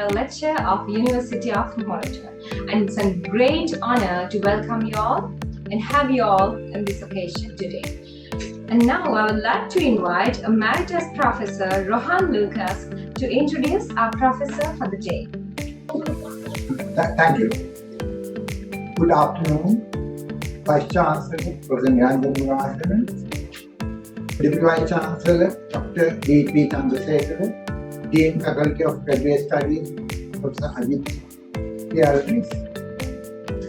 inaugural lecture of University of Morocco, and it's a great honor to welcome you all and have you all on this occasion today. And now I would like to invite Emeritus Professor Rohan Lucas to introduce our professor for the day. Thank you. Good afternoon, Vice Chancellor Professor Niranjan Munasana, Deputy Vice Chancellor Dr. D.P. Chandrasekhar, Dean Faculty of Graduate Studies Professor Ajit Pialris,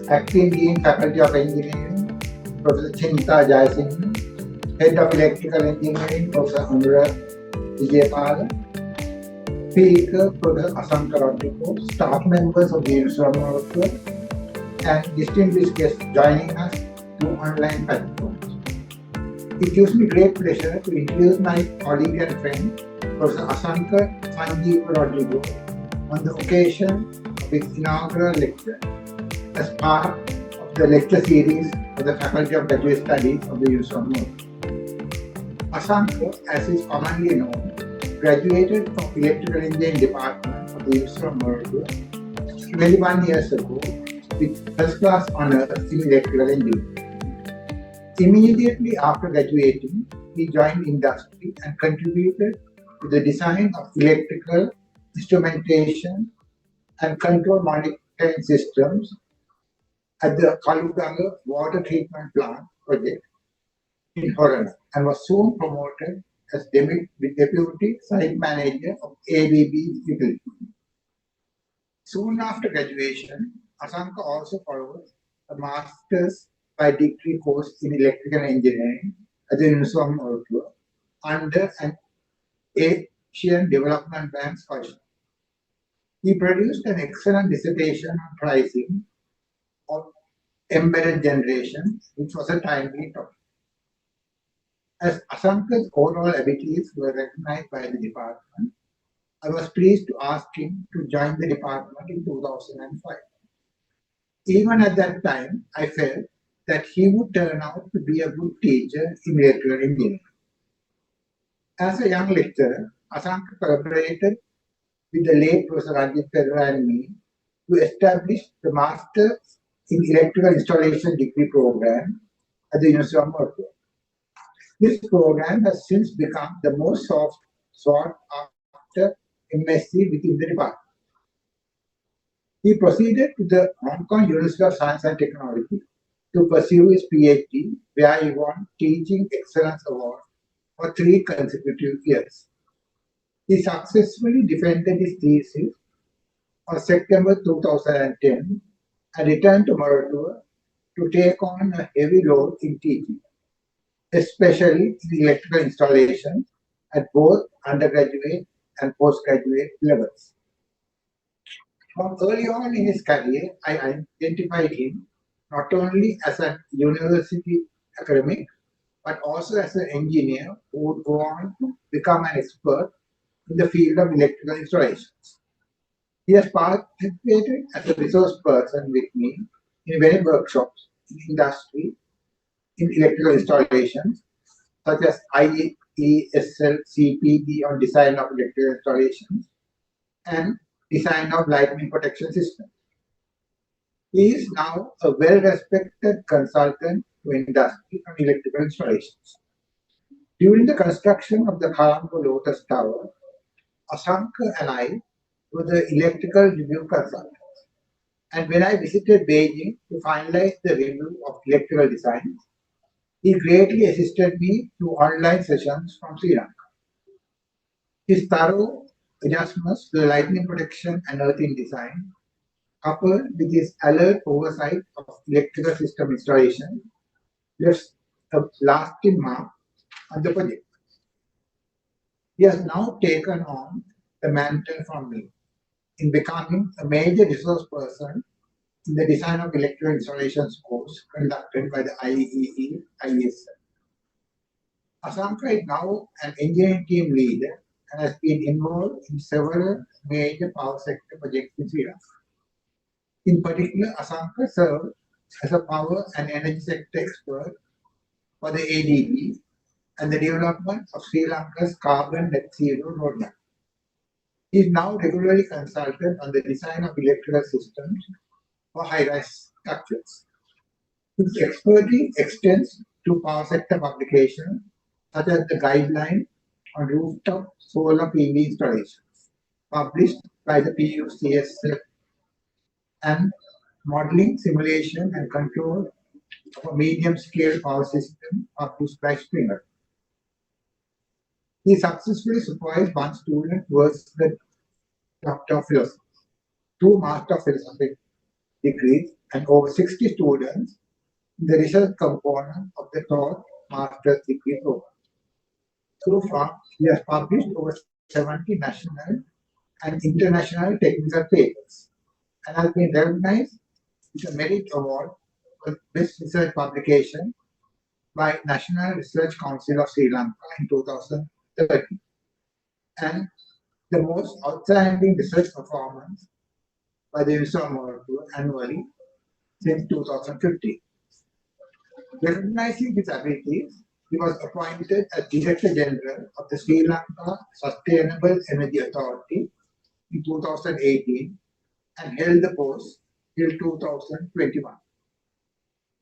Acting Dean Faculty of Engineering Professor Chinta Jayasinghe, Head of Electrical Engineering Professor Anurag Vijayapala, Speaker Professor Asanka Rodrigo, staff members of the University of Morocco, and distinguished guests joining us through online platforms. It gives me great pleasure to introduce my colleague and friend, Professor Asanka Rodrigo, on the occasion of his inaugural lecture as part of the lecture series of the Faculty of Graduate Studies of the University of Morocco. Asanka, as is commonly known, graduated from Electrical Engineering Department of the University of Morocco 21 years ago with first-class honors in electrical engineering. Immediately after graduating, he joined industry and contributed to the design of electrical instrumentation and control monitoring systems at the Kaluganga water treatment plant project in Horana, and was soon promoted as Deputy Site Manager of ABB Italy. Soon after graduation, Asanka also followed a Master's by degree course in Electrical Engineering at the University of Morocco under an Asian Development Bank scholarship. He produced an excellent dissertation on pricing of embedded generation, which was a timely topic. As Asanka's overall abilities were recognized by the department, I was pleased to ask him to join the department in 2005. Even at that time, I felt that he would turn out to be a good teacher in electrical engineering. As a young lecturer, Asanka collaborated with the late Professor Ranjit Perera and me to establish the Master's in Electrical Installation degree program at the University of Morocco. This program has since become the most sought after MSc within the department. He proceeded to the Hong Kong University of Science and Technology to pursue his PhD, where he won Teaching Excellence Award for 3 consecutive years. He successfully defended his thesis on September 2010 and returned to Morocco to take on a heavy load in teaching, especially in electrical installations at both undergraduate and postgraduate levels. From early on in his career, I identified him not only as a university academic, but also as an engineer who would go on to become an expert in the field of electrical installations. He has participated as a resource person with me in many workshops in industry in electrical installations, such as IESL CPD on design of electrical installations and design of lightning protection systems. He is now a well-respected consultant to industry on electrical installations. During the construction of the Colombo Lotus Tower, Asanka and I were the electrical review consultants. And when I visited Beijing to finalize the review of electrical designs, he greatly assisted me through online sessions from Sri Lanka. His thorough adjustments to the lightning protection and earthing design, coupled with his alert oversight of electrical system installation, left a lasting mark on the project. He has now taken on the mantle from me in becoming a major resource person in the design of electrical installations course conducted by the IESL. Asanka is now an engineering team leader and has been involved in several major power sector projects in Sri Lanka. In particular, Asanka served as a power and energy sector expert for the ADB and the development of Sri Lanka's carbon net zero roadmap. He is now regularly consulted on the design of electrical systems for high-rise structures. His expertise extends to power sector publications, such as the guideline on rooftop solar PV installations, published by the PUCS, and modeling, simulation, and control of a medium-scale power system produced by Springer. He successfully supervised one student towards the Doctor of Philosophy, two Master of Philosophy degrees, and over 60 students in the research component of the taught Master's degree program. So far, he has published over 70 national and international technical papers and has been recognized with a Merit Award for Best Research Publication by National Research Council of Sri Lanka in 2013, and the most outstanding research performance by the Inaugural annually since 2015. Recognizing his abilities, he was appointed as Director General of the Sri Lanka Sustainable Energy Authority in 2018 and held the post till 2021.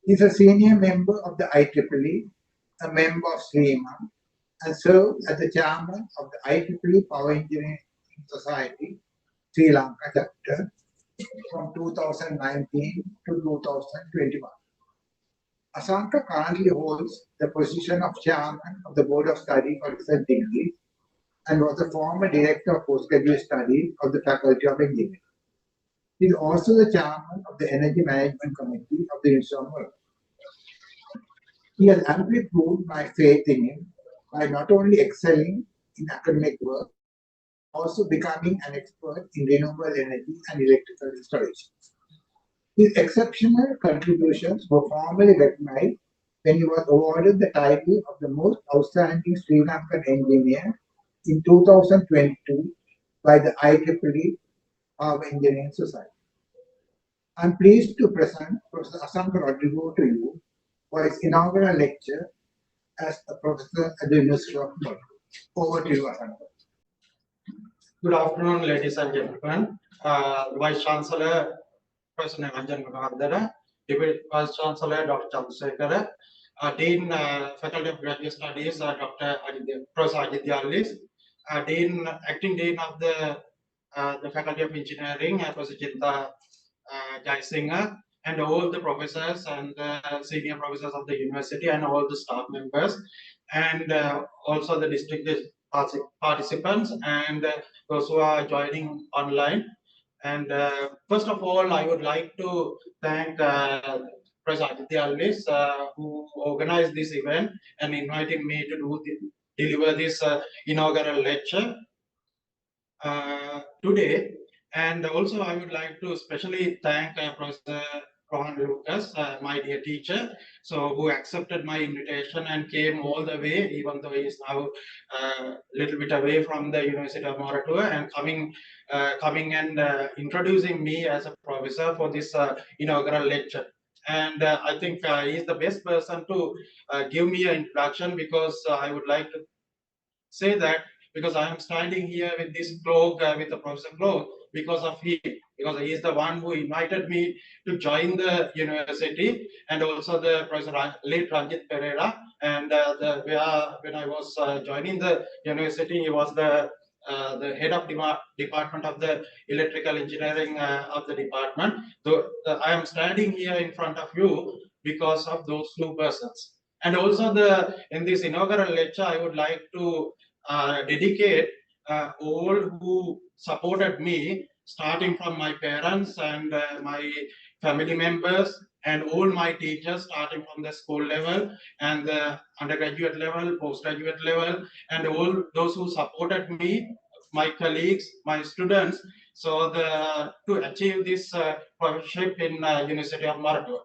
He is a senior member of the IEEE, a member of SRIMA, and served as the chairman of the IEEE Power Engineering Society, Sri Lanka chapter, from 2019 to 2021. Asanka currently holds the position of chairman of the Board of Study for Research Degrees and was the former director of postgraduate studies of the Faculty of Engineering. He is also the chairman of the Energy Management Committee of the University of Melbourne. He has amply proved my faith in him by not only excelling in academic work, also becoming an expert in renewable energy and electrical installations. His exceptional contributions were formally recognized when he was awarded the title of the most outstanding Sri Lankan engineer in 2022 by the IEEE Power Engineering Society. I am pleased to present Professor Asanka Rodrigo to you for his inaugural lecture as a professor at the University of Melbourne. Over to you, Asanka. Good afternoon, ladies and gentlemen. Vice Chancellor, Professor Niranjan Gunawardena, Deputy Vice Chancellor, Dr. Chandrasekhara, Dean, Faculty of Graduate Studies, Dr. Professor Aditya Allis, Dean, Acting Dean of the Faculty of Engineering, Professor Chinta Jaisingha, and all the professors and senior professors of the university and all the staff members, and also the district participants and those who are joining online. And first of all, I would like to thank Professor Aditya Allis, who organized this event and invited me to deliver this inaugural lecture today. And also, I would like to especially thank Professor Rohan Lucas, my dear teacher, so who accepted my invitation and came all the way, even though he is now a little bit away from the University of Maratua, and coming and introducing me as a professor for this inaugural lecture. And I think he is the best person to give me an introduction, because I would like to say that because I am standing here with this cloak, with the professor cloak, because of him, because he is the one who invited me to join the university, and also the Professor late Ranjit Pereira. And when I was joining the university, he was the head of department of the electrical engineering of the department. So I am standing here in front of you because of those two persons. And also in this inaugural lecture, I would like to dedicate all who supported me, starting from my parents and my family members, and all my teachers, starting from the school level and the undergraduate level, postgraduate level, and all those who supported me, my colleagues, my students, so to achieve this professorship in University of Maratua.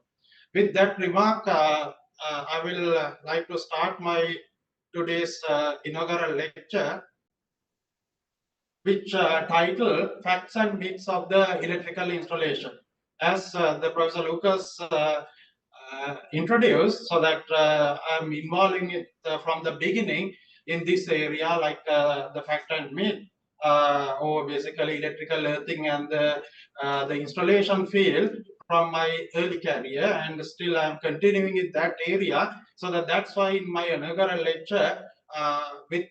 With that remark, I will like to start my today's inaugural lecture, which title Facts and Myths of the Electrical Installation. As the Professor Lucas introduced, so that I'm involving it from the beginning in this area, like the fact and myth. or basically electrical earthing and the installation field from my early career, and still I'm continuing in that area. So that's why in my inaugural lecture, with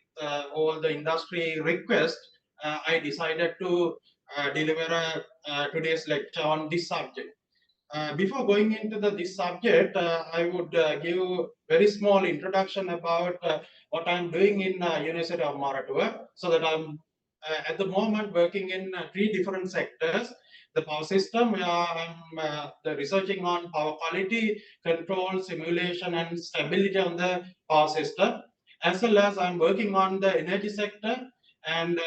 all the industry requests, I decided to deliver today's lecture on this subject. Before going into this subject, I would give very small introduction about what I'm doing in University of Maratua. So that I'm at the moment working in three different sectors. The power system, where I'm researching on power quality, control, simulation, and stability on the power system. As well as I'm working on the energy sector, and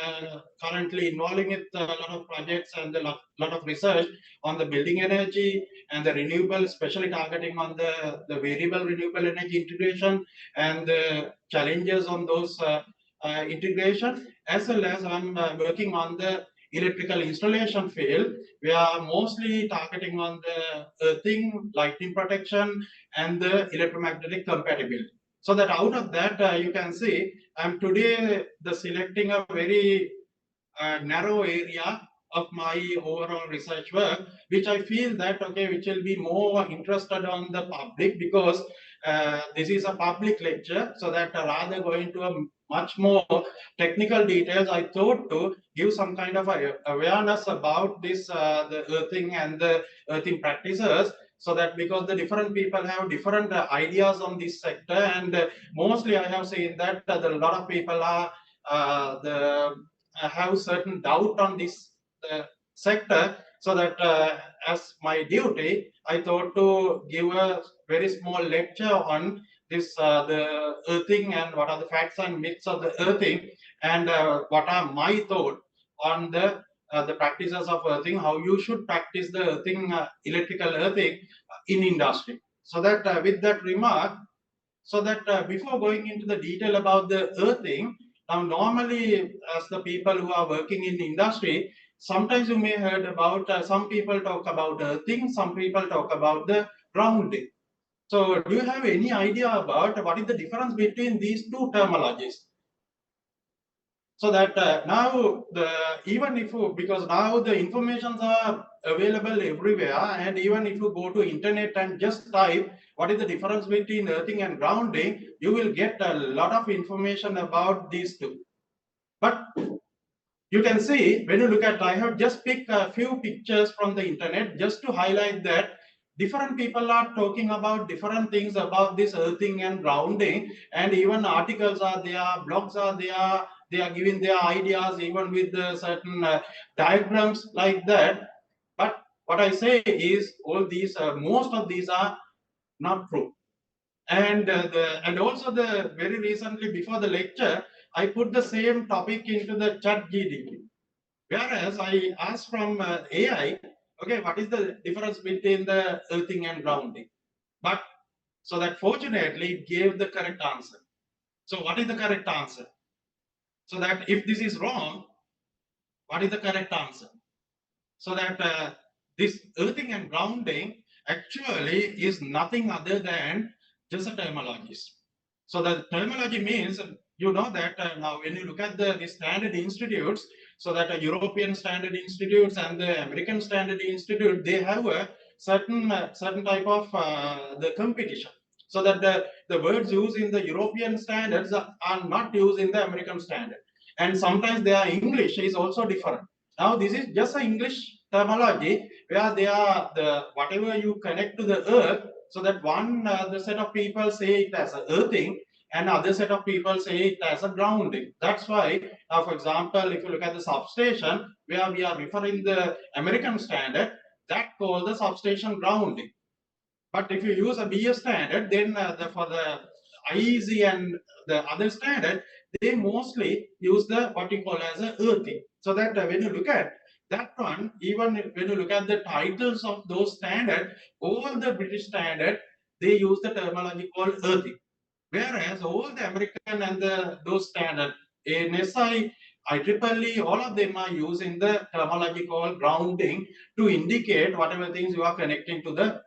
currently involving with a lot of projects and a lot of research on the building energy and the renewable, especially targeting on the variable renewable energy integration and the challenges on those integration, as well as I'm working on the electrical installation field. We are mostly targeting on the earthing, lighting protection, and the electromagnetic compatibility. So that out of that, you can see I'm today selecting a very narrow area of my overall research work, which I feel that which will be more interested on the public, because this is a public lecture. So that rather going to a much more technical details, I thought to give some kind of awareness about this the earthing and the earthing practices. So that because the different people have different ideas on this sector, and mostly I have seen that a lot of people are the have certain doubt on this sector. So that as my duty, I thought to give a very small lecture on this the earthing, and what are the facts and myths of the earthing, and what are my thought on the practices of earthing, how you should practice the earthing, electrical earthing in industry. So that with that remark, so that before going into the detail about the earthing, now normally as the people who are working in the industry, sometimes you may heard about some people talk about earthing, some people talk about the grounding. So do you have any idea about what is the difference between these two terminologies? So that now even if you, because now the informations are available everywhere, and even if you go to internet and just type what is the difference between earthing and grounding, you will get a lot of information about these two. But you can see when you look at, I have just picked a few pictures from the internet just to highlight that different people are talking about different things about this earthing and grounding, and even articles are there, blogs are there, they are giving their ideas even with certain diagrams like that. But what I say is all these, most of these are not true. And and also the very recently before the lecture, I put the same topic into the chat GDP. Whereas I asked from AI, okay, what is the difference between the earthing and grounding? But so that fortunately it gave the correct answer. So what is the correct answer? So that if this is wrong, what is the correct answer? So that this earthing and grounding actually is nothing other than just a terminology. So the terminology means, you know that now when you look at the standard institutes, so that European standard institutes and the American standard institute, they have a certain type of the competition. So that the words used in the European standards are not used in the American standard. And sometimes their English is also different. Now this is just an English terminology where they are the whatever you connect to the earth. So that one the set of people say it as a earthing, and other set of people say it as a grounding. That's why, for example, if you look at the substation, where we are referring the American standard, that called the substation grounding. But if you use a BS standard, then for the IEC and the other standard, they mostly use the what you call as a earthing. So that when you look at that one, even when you look at the titles of those standards, all the British standard, they use the terminology called earthing. Whereas all the American and those standard, ANSI, IEEE, all of them are using the terminology called grounding to indicate whatever things you are connecting to the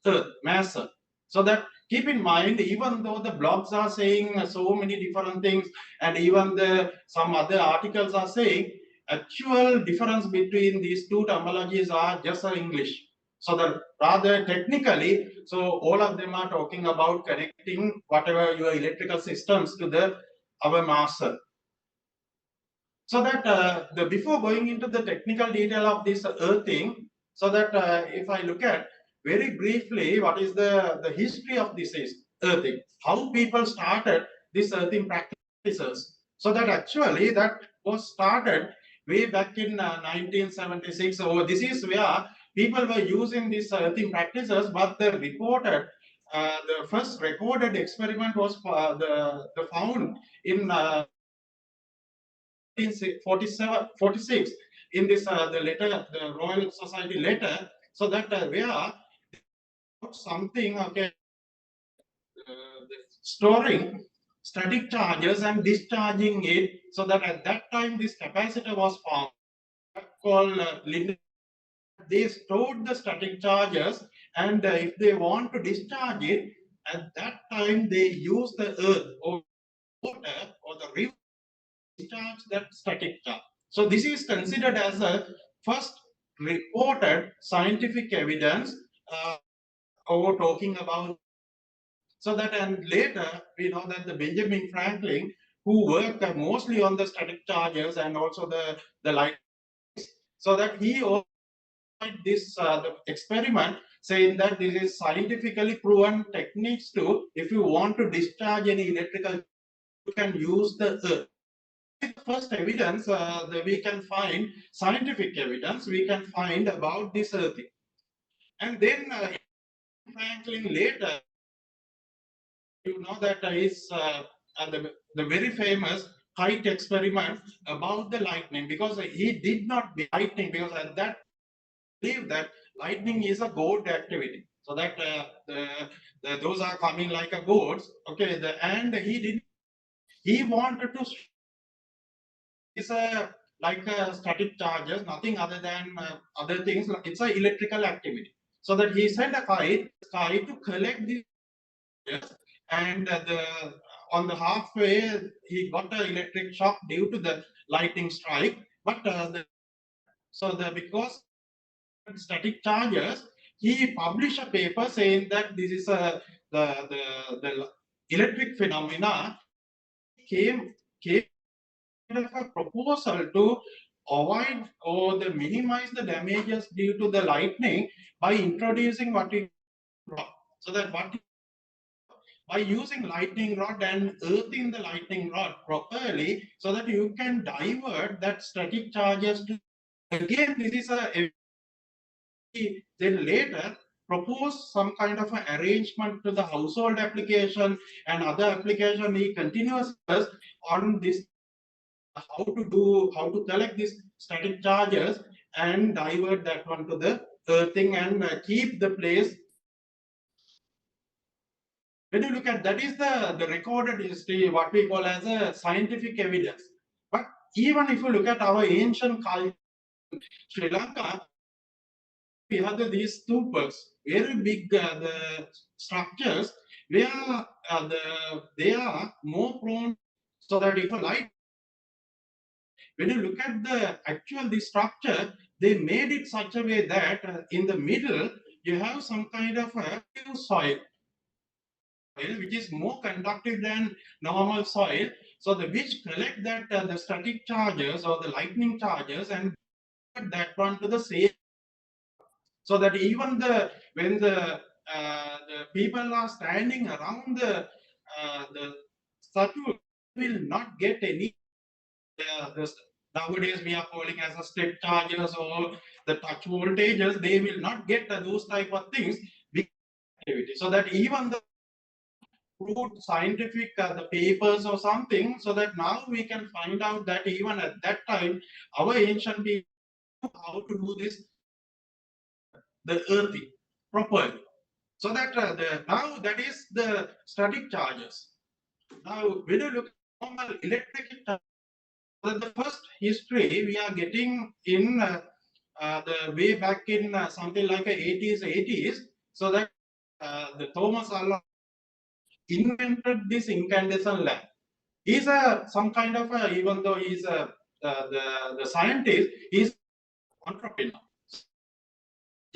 earth, mass earth. So that keep in mind, even though the blogs are saying so many different things, and even some other articles are saying, actual difference between these two terminologies are just English. So that rather technically, so all of them are talking about connecting whatever your electrical systems to the our master. So that the before going into the technical detail of this earthing, so that if I look at very briefly what is the history of this is earthing, how people started this earthing practices. So that actually that was started way back in 1976. So this is where people were using these practices, but the reported the first recorded experiment was the found in 46 in this the letter, the Royal Society letter. So that where something okay, storing static charges and discharging it. So that at that time this capacitor was found called they stored the static charges, and if they want to discharge it, at that time they use the earth or water or the river to discharge that static charge. So this is considered as a first reported scientific evidence over talking about. So that, and later we know that the Benjamin Franklin, who worked mostly on the static charges and also the light, so that he also this the experiment saying that this is scientifically proven techniques to, if you want to discharge any electrical, you can use the earth. First evidence that we can find, scientific evidence we can find about this earthing. And then Franklin later, you know that is the very famous height experiment about the lightning, because he did not be lightning, because at that believe that lightning is a god activity, so that those are coming like a gods, okay, and he wanted to is a like a static charges, nothing other than other things, it's a electrical activity. So that he sent a kite sky to collect these charges, and the on the halfway he got an electric shock due to the lightning strike. But so the because static charges, he published a paper saying that this is a the electric phenomena came of a proposal to avoid or the minimize the damages due to the lightning by introducing what we rod. So that what by using lightning rod and earthing the lightning rod properly, so that you can divert that static charges to, again this is a, then later propose some kind of an arrangement to the household application and other application. He continues on this how to collect these static charges and divert that one to the earthing and keep the place. When you look at that is the recorded history, what we call as a scientific evidence. But even if you look at our ancient culture, Sri Lanka, we have these stupas, very big the structures where they are more prone, so that if a light, when you look at the actual the structure, they made it such a way that in the middle you have some kind of a soil which is more conductive than normal soil, so the which collect that the static charges or the lightning charges and that one to the same, so that even the when the people are standing around the statue will not get any this, nowadays we are calling as a step charges or the touch voltages, they will not get those type of things activity. So that even the proved scientific the papers or something, so that now we can find out that even at that time our ancient people knew how to do this the earthing properly. So that now that is the static charges. Now when you look at normal electric charge, the first history we are getting in the way back in something like 80s. So that the Thomas Alva invented this incandescent lamp. He's a some kind of a, even though he's a the scientist is entrepreneur.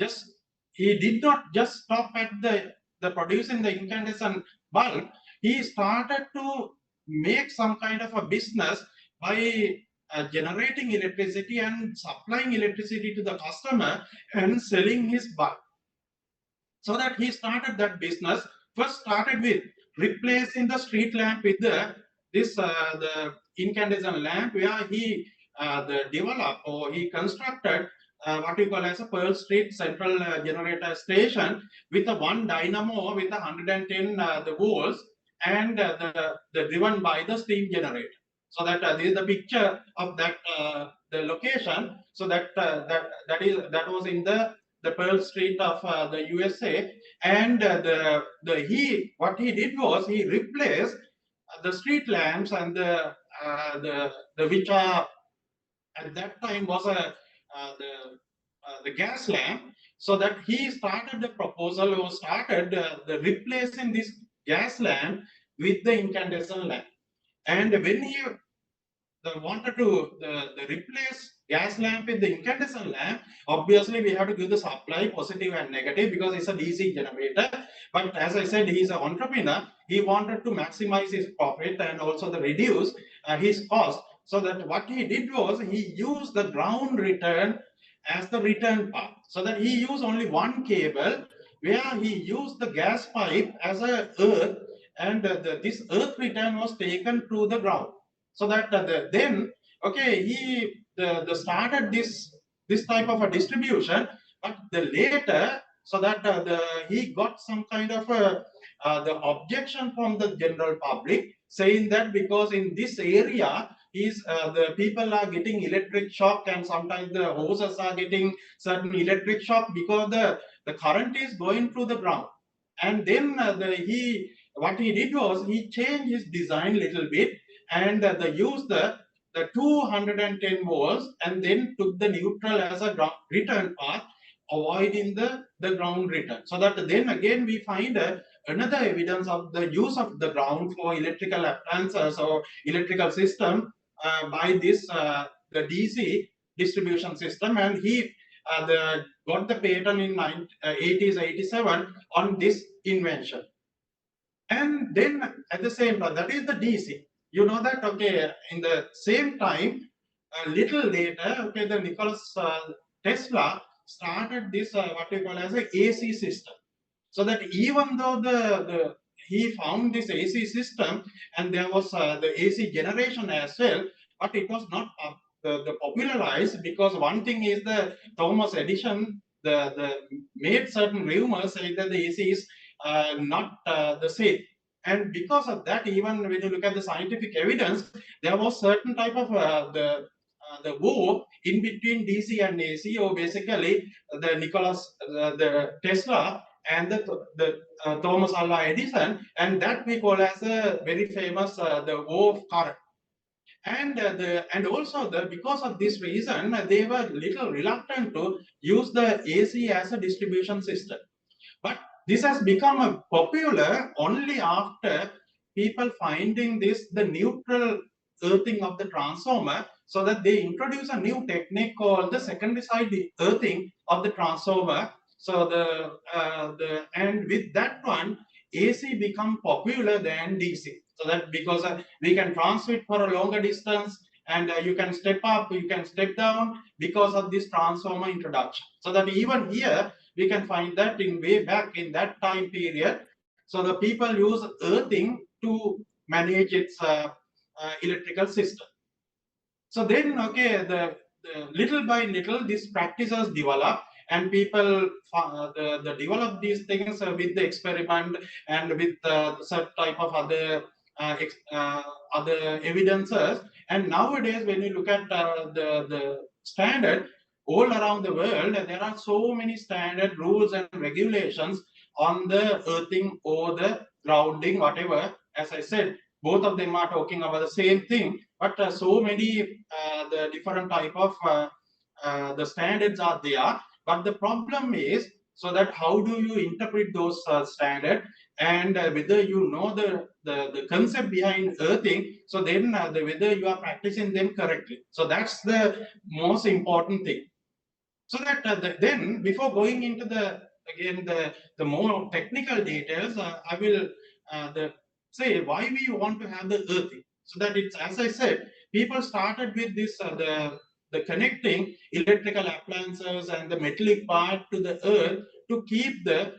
Just he did not just stop at the producing the incandescent bulb. He started to make some kind of a business by generating electricity and supplying electricity to the customer and selling his bulb. So that he started that business. First started with replacing the street lamp with the incandescent lamp, where he developed or he constructed what we call as a Pearl Street central generator station with a one dynamo with 110 the volts, and the driven by the steam generator. So that this is the picture of that the location. So that was in the Pearl Street of the USA, and what he did was he replaced the street lamps and the which are at that time was the gas lamp. So that he started the proposal or started the replacing this gas lamp with the incandescent lamp. And when he wanted to the replace gas lamp with the incandescent lamp, obviously we have to give the supply positive and negative because it's a DC generator. But as I said, he's an entrepreneur. He wanted to maximize his profit and also the reduce his cost. So that what he did was he used the ground return as the return path. So that he used only one cable where he used the gas pipe as a earth, and this earth return was taken to the ground. So that then okay, he started this type of a distribution, but the later, so that he got some kind of the objection from the general public, saying that because in this area is the people are getting electric shock, and sometimes the hoses are getting certain electric shock because the current is going through the ground. And then what he did was he changed his design little bit, and they used the 210 volts and then took the neutral as a ground return path, avoiding the ground return. So that then again we find another evidence of the use of the ground for electrical appliances or electrical system by this the DC distribution system. And he got the patent in 80s 87 on this invention. And then at the same time, that is the DC. You know that, okay, in the same time, a little later, okay, the Nicholas Tesla started this what we call as a AC system. So that even though he found this AC system, and there was the AC generation as well, but it was not the popularized, because one thing is the Thomas Edison the made certain rumors saying that the AC is not the same. And because of that, even when you look at the scientific evidence, there was certain type of the war in between DC and AC, or basically the Tesla and the Thomas Alva Edison, and that we call as a very famous the war of current. And also because of this reason, they were little reluctant to use the AC as a distribution system. But this has become popular only after people finding the neutral earthing of the transformer, so that they introduce a new technique called the secondary side earthing of the transformer. So and with that one, AC become popular than DC. So that because we can transmit for a longer distance, and you can step up, you can step down because of this transformer introduction. So that even here we can find that in way back in that time period. So the people use earthing to manage its electrical system. So then, okay, the little by little, these practices develop, and people develop these things with the experiment and with certain type of other evidences. And nowadays, when you look at the standard all around the world, there are so many standard rules and regulations on the earthing or the grounding, whatever. As I said, both of them are talking about the same thing, but so many the different type of the standards are there. But the problem is So that how do you interpret those standards, and whether you know the concept behind earthing, so then whether you are practicing them correctly. So that's the most important thing. So that then before going into the more technical details, I will say why we want to have the earthing. So that it's, as I said, people started with this the connecting electrical appliances and the metallic part to the earth to keep the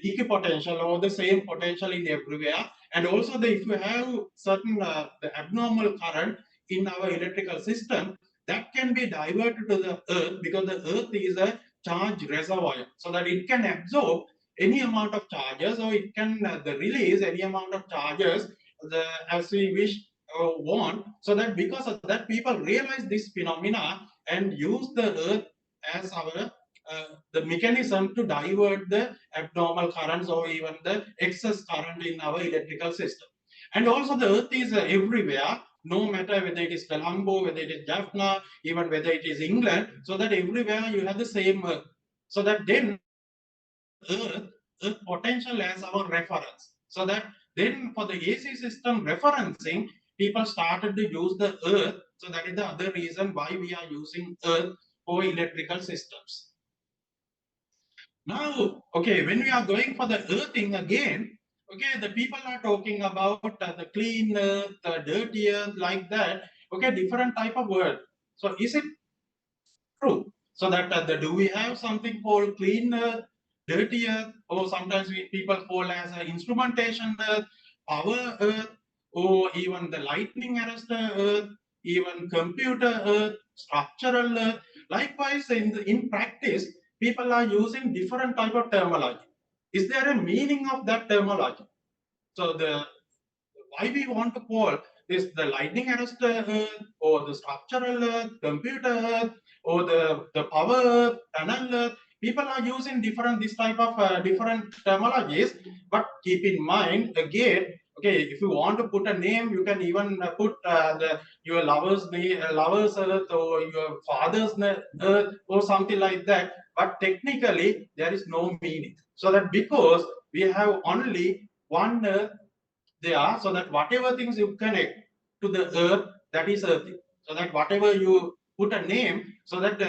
equipotential or the same potential in everywhere, and also if you have certain the abnormal current in our electrical system, that can be diverted to the earth, because the earth is a charge reservoir, so that it can absorb any amount of charges, or it can release any amount of charges as we wish want. So that because of that, people realize this phenomena and use the earth as our the mechanism to divert the abnormal currents or even the excess current in our electrical system. And also the earth is everywhere, no matter whether it is Colombo, whether it is Jaffna, even whether it is England, so that everywhere you have the same earth. So that then we use the earth potential as our reference. So that then for the AC system referencing, people started to use the earth. So that is the other reason why we are using earth for electrical systems. Now, okay, when we are going for the earthing again, okay, the people are talking about the clean earth, the dirty earth, like that. Okay, different type of word. So is it true? So that do we have something called clean earth, dirty earth, or sometimes people call as instrumentation earth, power earth, or even the lightning arrestor earth, even computer earth, structural earth. Likewise, in practice, people are using different type of terminology. Is there a meaning of that terminology? So the why we want to call this the lightning arrestor earth, or the structural earth, computer earth, or the power earth, tunnel earth. People are using different this type of different terminologies, but keep in mind again, okay, if you want to put a name, you can even put your lover's name, lover's earth, or your father's earth, or something like that. But technically, there is no meaning. So that because we have only one earth there, so that whatever things you connect to the earth, that is earthing. So that whatever you put a name, so that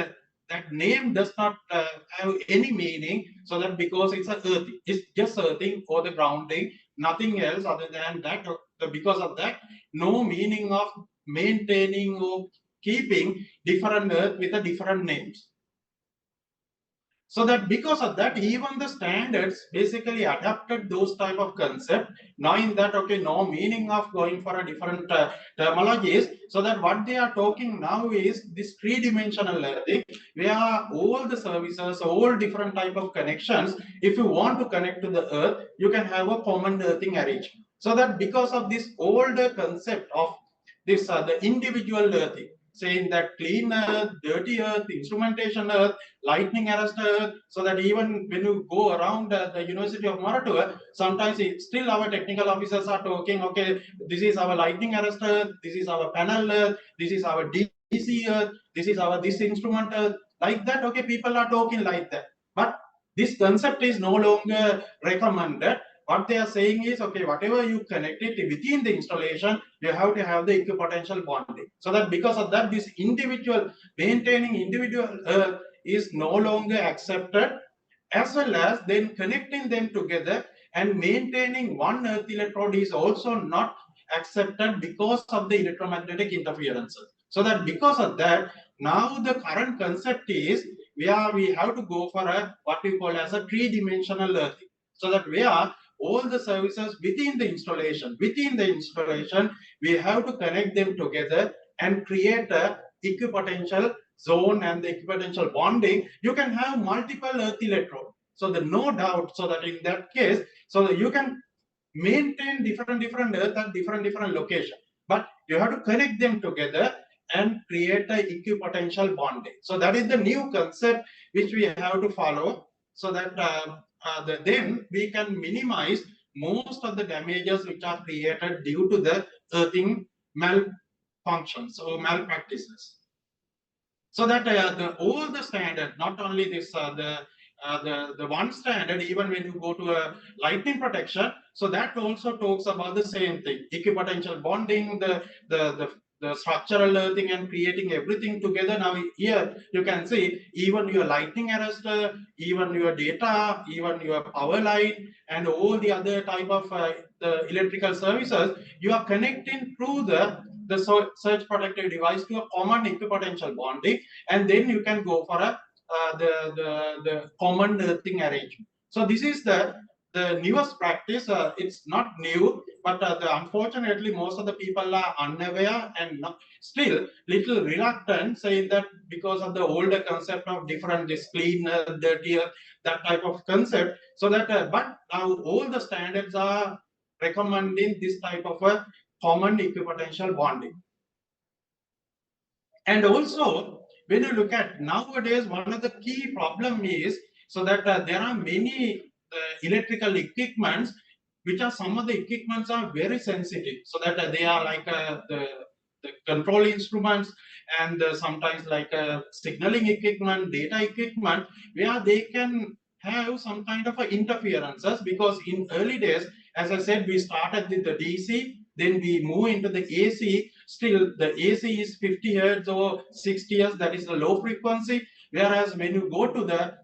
that name does not have any meaning, so that because it's a earthing, it's just earthing or the grounding, nothing else other than that. Because of that, no meaning of maintaining or keeping different earth with a different names. So that because of that, even the standards basically adapted those type of concept, knowing that okay, no meaning of going for a different terminologies. So that what they are talking now is this three-dimensional earthing, where all the services, all different type of connections, if you want to connect to the earth, you can have a common earthing arrangement. So that because of this older concept of this the individual earthing, saying that clean earth, dirty earth, instrumentation earth, lightning arrestor, so that even when you go around the University of Maratua, sometimes still our technical officers are talking, okay, this is our lightning arrestor, this is our panel earth, this is our DC earth, this is our this instrument earth, like that. Okay, people are talking like that. But this concept is no longer recommended. What they are saying is, okay, whatever you connect it within the installation, you have to have the equipotential bonding. So that because of that, this individual, maintaining individual earth is no longer accepted, as well as then connecting them together and maintaining one earth electrode is also not accepted because of the electromagnetic interferences. So that because of that, now the current concept is where we have to go for a what we call as a three-dimensional earthing. So that where all the services within the installation, we have to connect them together and create a equipotential zone and the equipotential bonding. You can have multiple earth electrode. So the no doubt, so that in that case, so that you can maintain different earth at different location, but you have to connect them together and create a equipotential bonding. So that is the new concept which we have to follow, so that then we can minimize most of the damages which are created due to the earthing malfunctions or malpractices. So that all the standard, not only this the one standard, even when you go to a lightning protection, so that also talks about the same thing: equipotential bonding, the structural earthing, and creating everything together. Now here you can see even your lightning arrestor, even your data, even your power line, and all the other type of the electrical services, you are connecting through the surge protective device to a common equipotential bonding, and then you can go for a the common earthing arrangement. So this is the newest practice. It's not new, but unfortunately most of the people are unaware and still little reluctant, saying that because of the older concept of different, this cleaner, dirtier, that type of concept. So that but now all the standards are recommending this type of a common equipotential bonding. And also, when you look at nowadays, one of the key problem is so that there are many electrical equipments, which are some of the equipments are very sensitive, so that they are like the control instruments, and sometimes like signaling equipment, data equipment, where they can have some kind of interferences, because in early days, as I said, we started with the DC, then we move into the AC. Still, the AC is 50 hertz or 60 hertz, that is the low frequency. Whereas when you go to the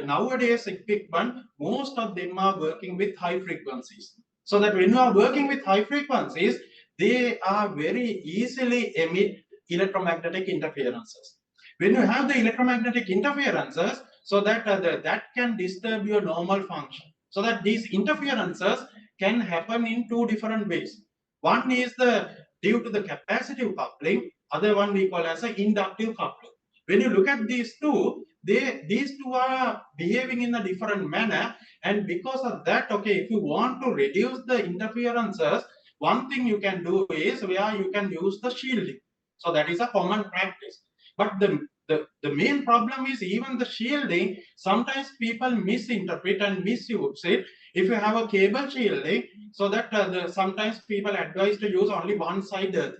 nowadays equipment, most of them are working with high frequencies. So that when you are working with high frequencies, they are very easily emit electromagnetic interferences. When you have the electromagnetic interferences, so that that can disturb your normal function. So that these interferences can happen in two different ways. One is due to the capacitive coupling, other one we call as an inductive coupling. When you look at these two, these two are behaving in a different manner, and because of that, okay, if you want to reduce the interferences, one thing you can do is where you can use the shielding. So that is a common practice. But the main problem is even the shielding, sometimes people misinterpret and misuse it. If you have a cable shielding, so that sometimes people advise to use only one side earth.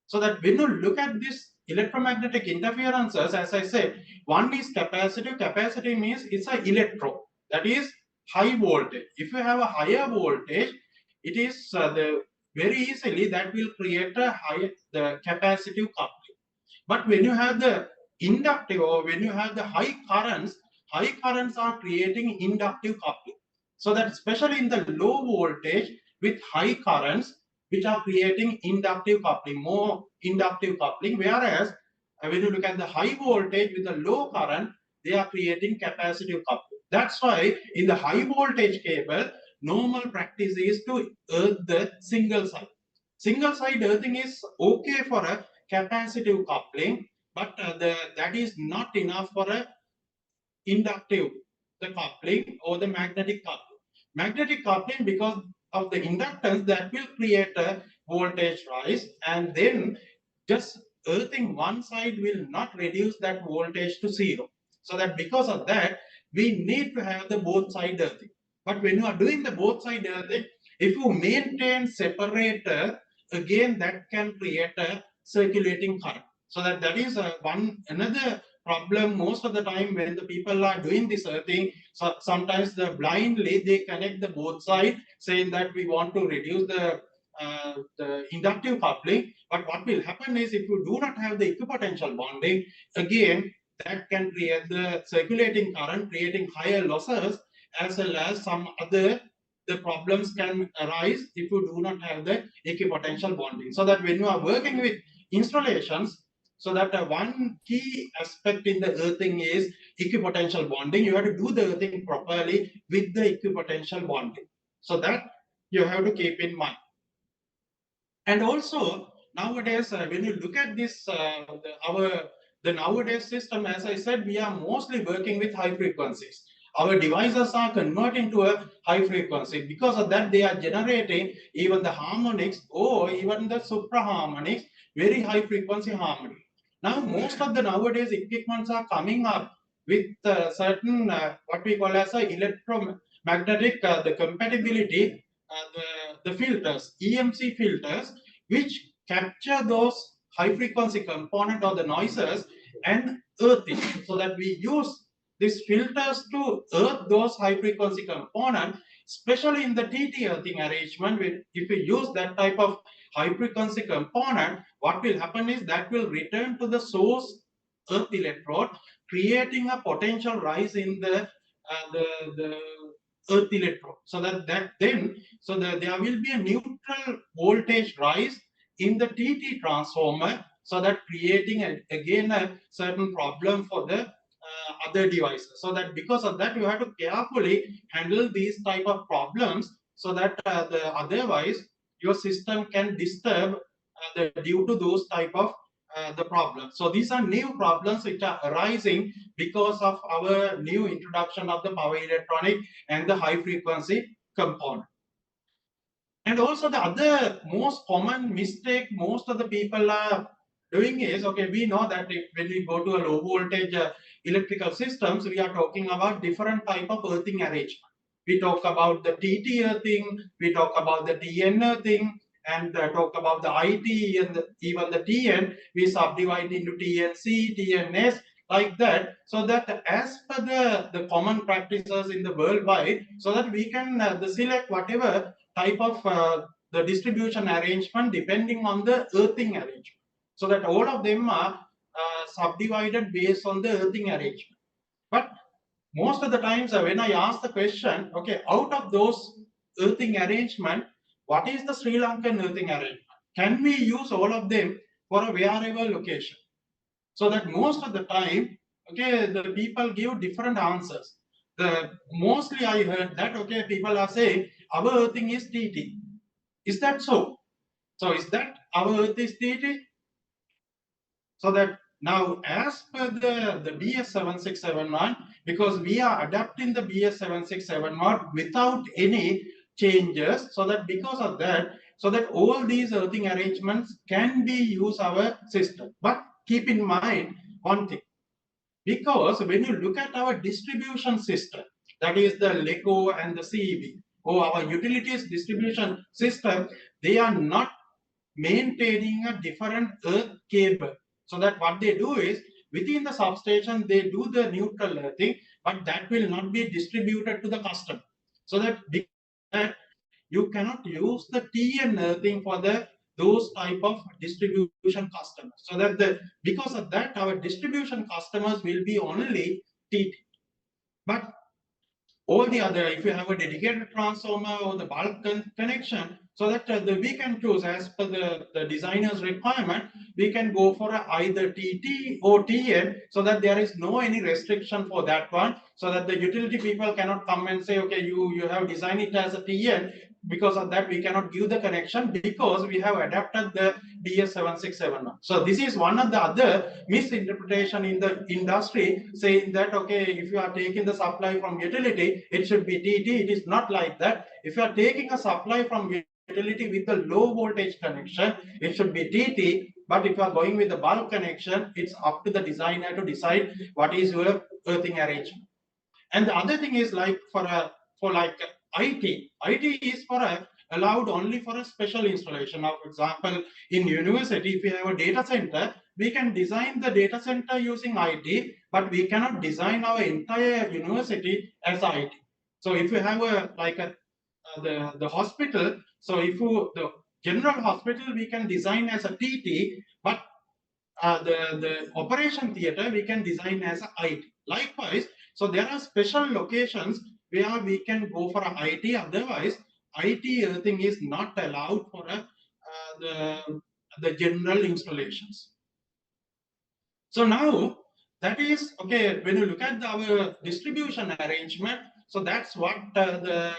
So that when you look at this electromagnetic interferences, as I said, one is capacitive. Capacitive means it's an electro, that is high voltage. If you have a higher voltage, it is the very easily that will create a higher the capacitive coupling. But when you have the inductive, or when you have the high currents are creating inductive coupling. So that especially in the low voltage with high currents, which are creating inductive coupling, more inductive coupling, whereas when you look at the high voltage with the low current, they are creating capacitive coupling. That's why in the high voltage cable, normal practice is to earth the single side. Single side earthing is okay for a capacitive coupling, but that is not enough for a inductive, the coupling or the magnetic coupling. Magnetic coupling, because of the inductance, that will create a voltage rise, and then just earthing one side will not reduce that voltage to zero. So that because of that, we need to have the both side earthing. But when you are doing the both side earthing, if you maintain separator, again that can create a circulating current. So that is one another problem most of the time when the people are doing this thing. So sometimes the blindly they connect the both side, saying that we want to reduce the inductive coupling. But what will happen is, if you do not have the equipotential bonding, again that can create the circulating current, creating higher losses, as well as some other the problems can arise if you do not have the equipotential bonding. So that when you are working with installations, so that one key aspect in the earthing is equipotential bonding. You have to do the earthing properly with the equipotential bonding. So that you have to keep in mind. And also nowadays, when you look at this, the nowadays system, as I said, we are mostly working with high frequencies. Our devices are converting to a high frequency. Because of that, they are generating even the harmonics or even the supraharmonics, very high frequency harmony. Now, most of the nowadays equipments are coming up with certain what we call as a electromagnetic the compatibility, the filters, EMC filters, which capture those high frequency component or the noises and earth it, so that we use this filters to earth those high frequency components, especially in the TT earthing arrangement. If we use that type of high frequency component, what will happen is that will return to the source earth electrode, creating a potential rise in the earth electrode. So there will be a neutral voltage rise in the TT transformer, so that creating again a certain problem for the other devices. So that because of that, you have to carefully handle these type of problems, so that otherwise your system can disturb due to those type of the problems. So these are new problems which are arising because of our new introduction of the power electronic and the high frequency component. And also the other most common mistake most of the people are doing is, okay, we know that when we go to a low voltage electrical systems, we are talking about different type of earthing arrangement. We talk about the TT earthing, we talk about the TN earthing, and talk about the IT and even the TN. We subdivide into TNC, TNS, like that, so that as per the common practices in the worldwide, so that we can select whatever type of the distribution arrangement depending on the earthing arrangement, so that all of them are subdivided based on the earthing arrangement. But most of the times when I ask the question, okay, out of those earthing arrangement, what is the Sri Lankan earthing arrangement? Can we use all of them for a variable location? So that most of the time, okay, the people give different answers. The mostly I heard that, okay, people are saying our earthing is TT. Is that so? So is that our earth is TT? So that now as per the BS7671, because we are adapting the BS7671 without any changes, so that because of that, so that all these earthing arrangements can be used our system. But keep in mind one thing, because when you look at our distribution system, that is the LECO and the CEB, or our utilities distribution system, they are not maintaining a different earth cable. So that what they do is, within the substation, they do the neutral earthing, but that will not be distributed to the customer. So that you cannot use the TN earthing for those type of distribution customers. So that because of that, our distribution customers will be only TT. But all the other, if you have a dedicated transformer or the bulk connection, so that we can choose as per the designer's requirement, we can go for either TT or TN, so that there is no any restriction for that one, so that the utility people cannot come and say, okay, you have designed it as a TN, because of that we cannot give the connection, because we have adapted the BS7671. So this is one of the other misinterpretation in the industry, saying that, okay, if you are taking the supply from utility, it should be TT. It is not like that. If you are taking a supply from utility with a low voltage connection, it should be TT. But if you are going with the bulk connection, it's up to the designer to decide what is your earthing arrangement. And the other thing is, like for like IT is allowed only for a special installation. Now, for example, in university, if we have a data center, we can design the data center using IT, but we cannot design our entire university as IT. So if you have the hospital, so if you the general hospital, we can design as a TT, but the operation theater we can design as a IT. Likewise, so there are special locations where we can go for a IT. Otherwise, IT earthing is not allowed for the general installations. So now that is okay. When you look at our distribution arrangement, so that's what the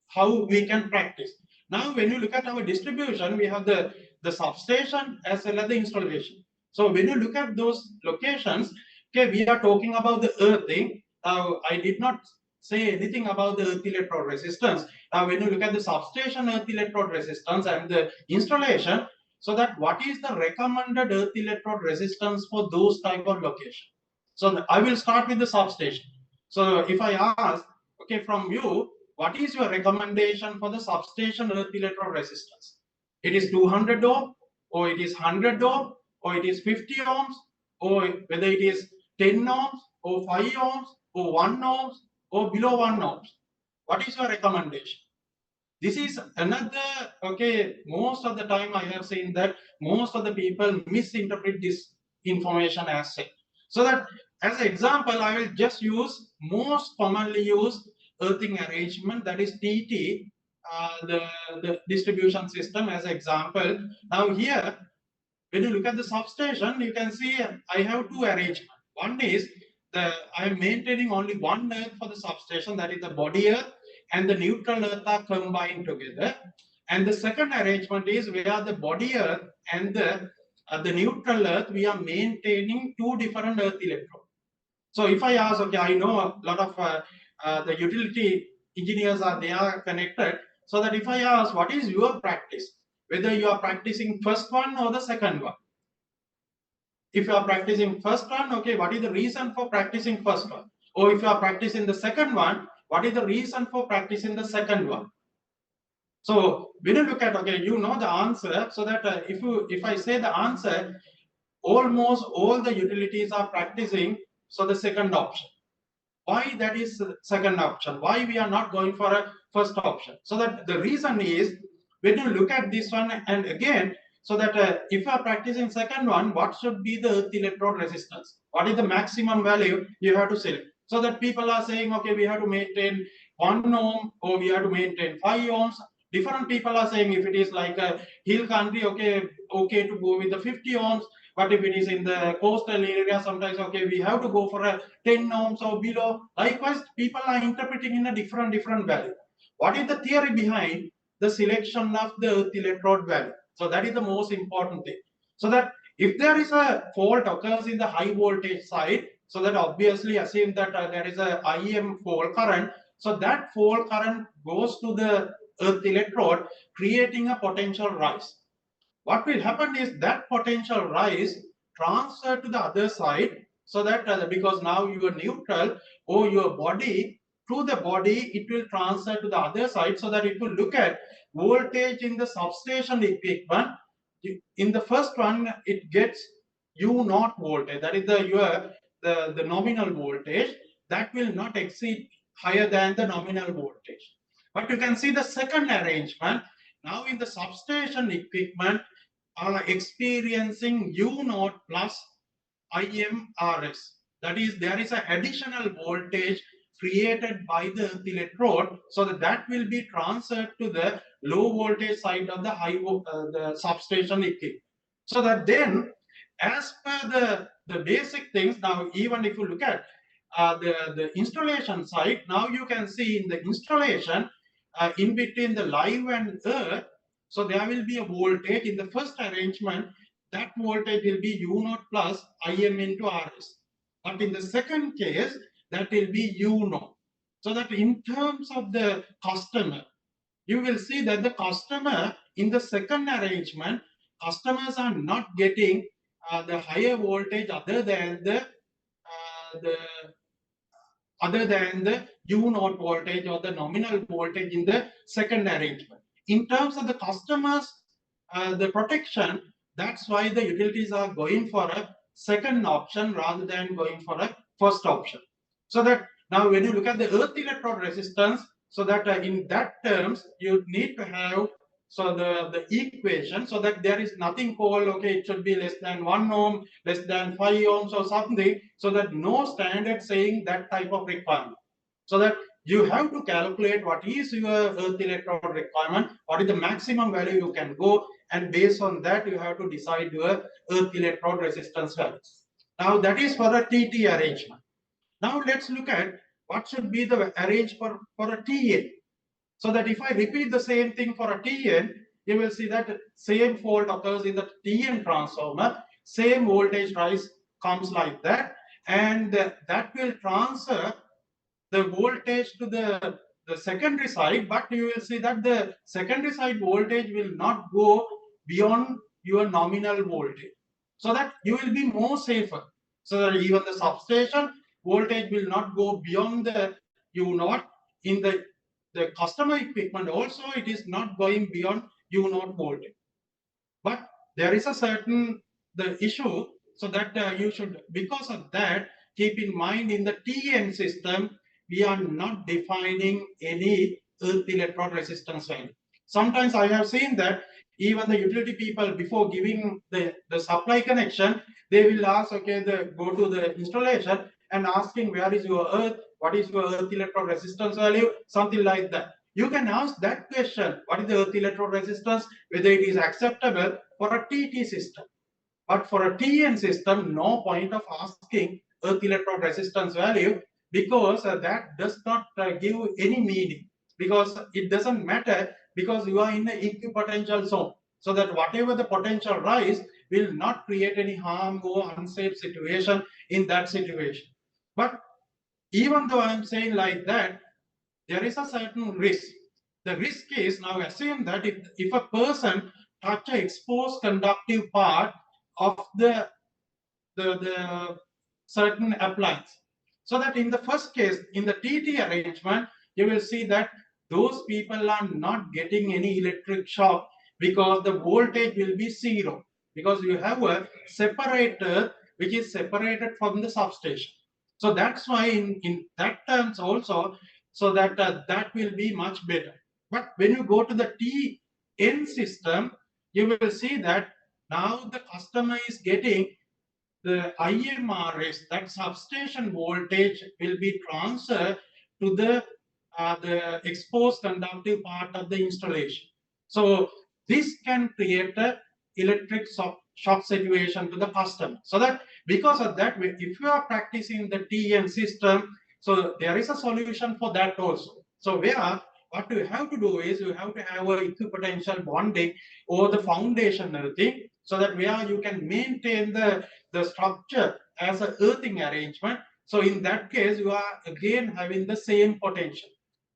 how we can practice. Now, when you look at our distribution, we have the substation as well as the installation. So when you look at those locations, okay, we are talking about the earthing. I did not say anything about the earth electrode resistance. Now, when you look at the substation earth electrode resistance and the installation, so that what is the recommended earth electrode resistance for those type of location? So I will start with the substation. So if I ask, okay, from you, what is your recommendation for the substation earth electrode resistance? It is 200 ohm, or it is 100 ohm, or it is 50 ohms, or whether it is 10 ohms or 5 ohms or 1 ohms or below 1 ohms? What is your recommendation? This is another, okay, most of the time I have seen that most of the people misinterpret this information as such. So that as an example, I will just use most commonly used earthing arrangement, that is TT, the distribution system as an example. Now here, when you look at the substation, you can see I have two arrangements. One is I am maintaining only one earth for the substation, that is the body earth and the neutral earth are combined together. And the second arrangement is where the body earth and the neutral earth, we are maintaining two different earth electrodes. So if I ask, okay, I know a lot of the utility engineers they are connected. So that if I ask, what is your practice? Whether you are practicing first one or the second one. If you are practicing first one, okay, what is the reason for practicing first one? Or if you are practicing the second one, what is the reason for practicing the second one? So when you look at, okay, you know the answer, so that if I say the answer, almost all the utilities are practicing, so the second option. Why that is the second option? Why we are not going for a first option? So that the reason is, when you look at this one and again, so that if you are practicing second one, what should be the earth electrode resistance? What is the maximum value you have to select? So that people are saying, okay, we have to maintain 1 ohm or we have to maintain 5 ohms. Different people are saying if it is like a hill country, okay to go with the 50 ohms. But if it is in the coastal area, sometimes, okay, we have to go for a 10 ohms or below. Likewise, people are interpreting in a different value. What is the theory behind the selection of the earth electrode value? So that is the most important thing. So that if there is a fault occurs in the high voltage side, so that obviously assume that there is a IM fault current. So that fault current goes to the earth electrode, creating a potential rise. What will happen is that potential rise transfer to the other side, so that because now you are neutral or your body, through the body it will transfer to the other side, so that if you look at voltage in the substation equipment, in the first one it gets U naught voltage, that is the nominal voltage that will not exceed higher than the nominal voltage. But you can see the second arrangement, now in the substation equipment are experiencing U naught plus IMRS. That is, there is an additional voltage created by the earth electrode, so that will be transferred to the low voltage side of the substation equipment. So that then, as per the basic things, now even if you look at the installation side, now you can see in the installation in between the live and earth, so there will be a voltage in the first arrangement. That voltage will be U naught plus IM into RS. But in the second case, that will be U naught. So that in terms of the customer, you will see that the customer in the second arrangement, customers are not getting the higher voltage the other than the U naught voltage or the nominal voltage in the second arrangement. In terms of the customers, the protection, that's why the utilities are going for a second option rather than going for a first option. So that now when you look at the earth electrode resistance, so that in that terms, you need to have so the equation, so that there is nothing called, okay, it should be less than 1 ohm, less than 5 ohms or something, so that no standard saying that type of requirement. So that you have to calculate what is your earth electrode requirement, what is the maximum value you can go, and based on that you have to decide your earth electrode resistance values. Now that is for a TT arrangement. Now let's look at what should be the arrangement for a TN. So that if I repeat the same thing for a TN, you will see that same fault occurs in the TN transformer, same voltage rise comes like that, and that will transfer the voltage to the secondary side, but you will see that the secondary side voltage will not go beyond your nominal voltage, so that you will be more safer. So that even the substation voltage will not go beyond the U naught. In the customer equipment also, it is not going beyond U naught voltage. But there is a certain the issue, so that you should, because of that, keep in mind in the TN system, we are not defining any earth electrode resistance value. Sometimes I have seen that even the utility people, before giving the supply connection, they will ask, okay, go to the installation and asking where is your earth, what is your earth electrode resistance value, something like that. You can ask that question, what is the earth electrode resistance, whether it is acceptable for a TT system. But for a TN system, no point of asking earth electrode resistance value, because that does not give any meaning, because it doesn't matter, because you are in the equipotential zone. So that whatever the potential rise will not create any harm or unsafe situation in that situation. But even though I'm saying like that, there is a certain risk. The risk is, now assume that if a person touch an exposed conductive part of the certain appliance. So that in the first case, in the TT arrangement, you will see that those people are not getting any electric shock, because the voltage will be zero, because you have a separator which is separated from the substation. So that's why in that terms also, so that that will be much better. But when you go to the TN system, you will see that now the customer is getting the IMRS, that substation voltage will be transferred to the exposed conductive part of the installation. So this can create a electric shock situation to the customer. So that because of that, if you are practicing the TN system, so there is a solution for that also. So what you have to do is you have to have a equipotential bonding or the foundation thing, so that where you can maintain the structure as an earthing arrangement. So in that case, you are again having the same potential.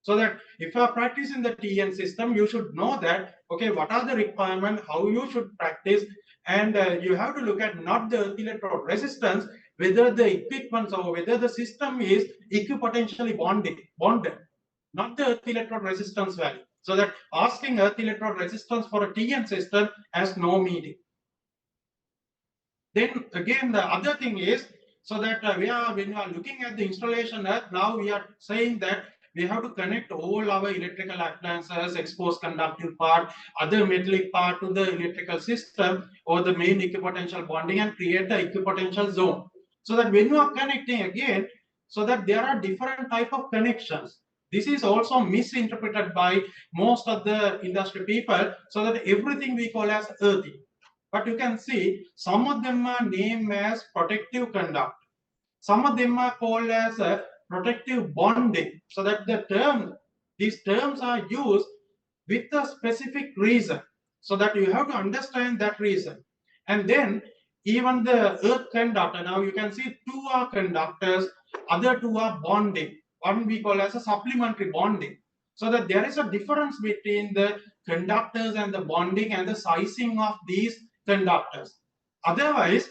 So that if you are practicing the TN system, you should know that, okay, what are the requirements, how you should practice, and you have to look at not the electrode resistance, whether the equipment or whether the system is equipotentially bonded, not the earth electrode resistance value. So that asking earth electrode resistance for a TN system has no meaning. Then again, the other thing is, so that when we are looking at the installation earth, now we are saying that we have to connect all our electrical appliances, exposed conductive part, other metallic part to the electrical system or the main equipotential bonding, and create the equipotential zone. So that when you are connecting again, so that there are different type of connections. This is also misinterpreted by most of the industry people, so that everything we call as earthing. But you can see some of them are named as protective conduct. Some of them are called as a protective bonding. So that these terms are used with a specific reason. So that you have to understand that reason. And then even the earth conductor, now you can see two are conductors, other two are bonding. One we call as a supplementary bonding. So that there is a difference between the conductors and the bonding and the sizing of these conductors. Otherwise,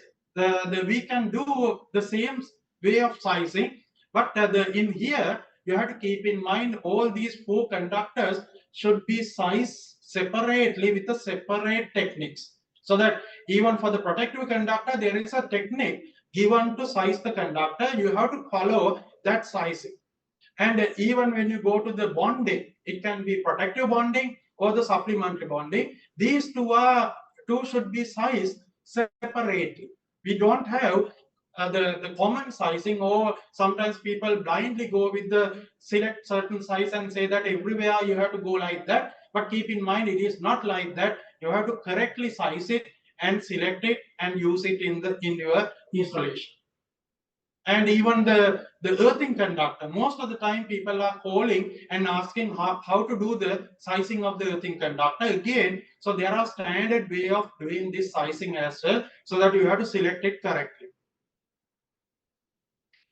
we can do the same way of sizing, but in here you have to keep in mind all these four conductors should be sized separately with the separate techniques. So that even for the protective conductor, there is a technique given to size the conductor. You have to follow that sizing. And even when you go to the bonding, it can be protective bonding or the supplementary bonding. These two should be sized separately. We don't have the common sizing, or sometimes people blindly go with the select certain size and say that everywhere you have to go like that. But keep in mind, it is not like that. You have to correctly size it and select it and use it in your installation. And even the earthing conductor, most of the time people are calling and asking how to do the sizing of the earthing conductor again. So there are standard way of doing this sizing as well, so that you have to select it correctly.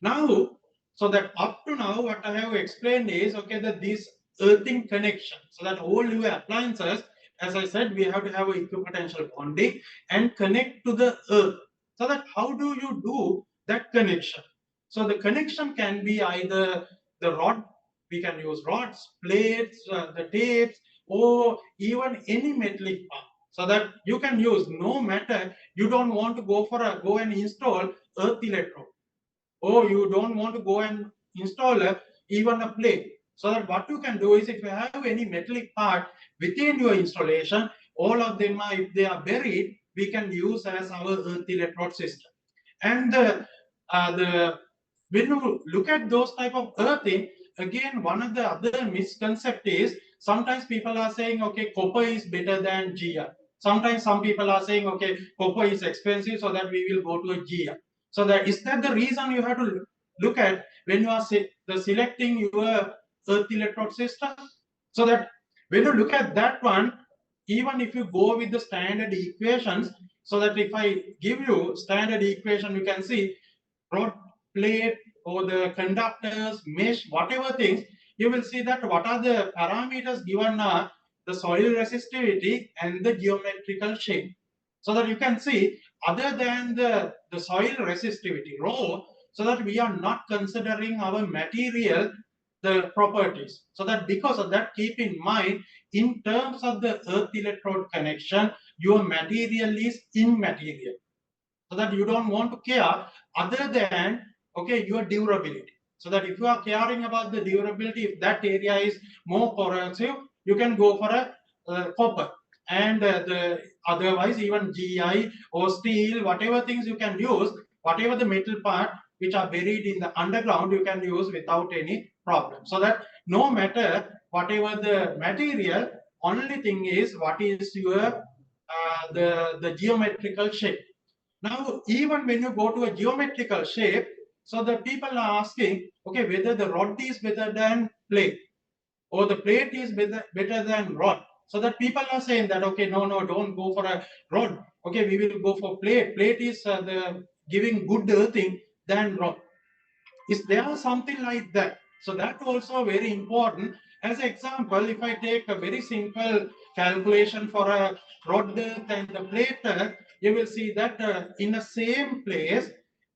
Now, so that up to now what I have explained is, okay, that this earthing connection, so that all your appliances, as I said, we have to have an equipotential bonding and connect to the earth. So that how do you do that connection? So the connection can be either the rod, we can use rods, plates, the tapes, or even any metallic part. So that you can use, no matter you don't want to go and install earth electrode. or you don't want to go and install even a plate. So that what you can do is, if you have any metallic part within your installation, all of them are, if they are buried, we can use as our earth electrode system. And the when you look at those type of earthing, again, one of the other misconcept is sometimes people are saying, okay, copper is better than GI. Sometimes some people are saying, okay, copper is expensive, so that we will go to a GI. So that is that the reason you have to look at when you are selecting your earth electrode system. So that when you look at that one, even if you go with the standard equations, so that if I give you standard equation, you can see rod, plate, or the conductors, mesh, whatever things, you will see that what are the parameters given are the soil resistivity and the geometrical shape. So that you can see, other than the soil resistivity, rho, so that we are not considering our material, the properties. So that because of that, keep in mind, in terms of the earth electrode connection, your material is immaterial. So that you don't want to care other than, okay, your durability. So that if you are caring about the durability, if that area is more corrosive, you can go for a copper. And the otherwise, even GI or steel, whatever things you can use, whatever the metal part which are buried in the underground, you can use without any problem. So that no matter whatever the material, only thing is what is your the geometrical shape. Now, even when you go to a geometrical shape, so the people are asking, okay, whether the rod is better than plate, or the plate is better than rod. So that people are saying that, okay, no, don't go for a rod. Okay, we will go for plate. Plate is the giving good earthing than rod. Is there something like that? So that also very important. As an example, if I take a very simple calculation for a rod earth and the plate earth, you will see that in the same place,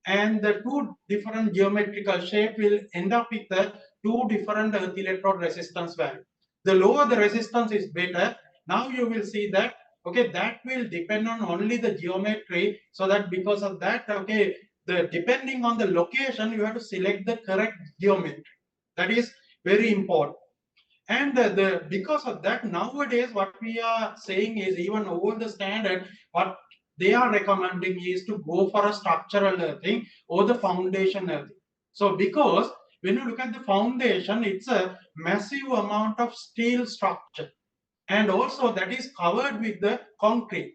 and the two different geometrical shape will end up with the two different earth electrode resistance value. The lower the resistance is better. Now you will see that, okay, that will depend on only the geometry. So that because of that, okay, depending on the location, you have to select the correct geometry. That is very important. And because of that, nowadays what we are saying is, even over the standard, what they are recommending is to go for a structural earthing or the foundation earthing. So because when you look at the foundation, it's a massive amount of steel structure, and also that is covered with the concrete.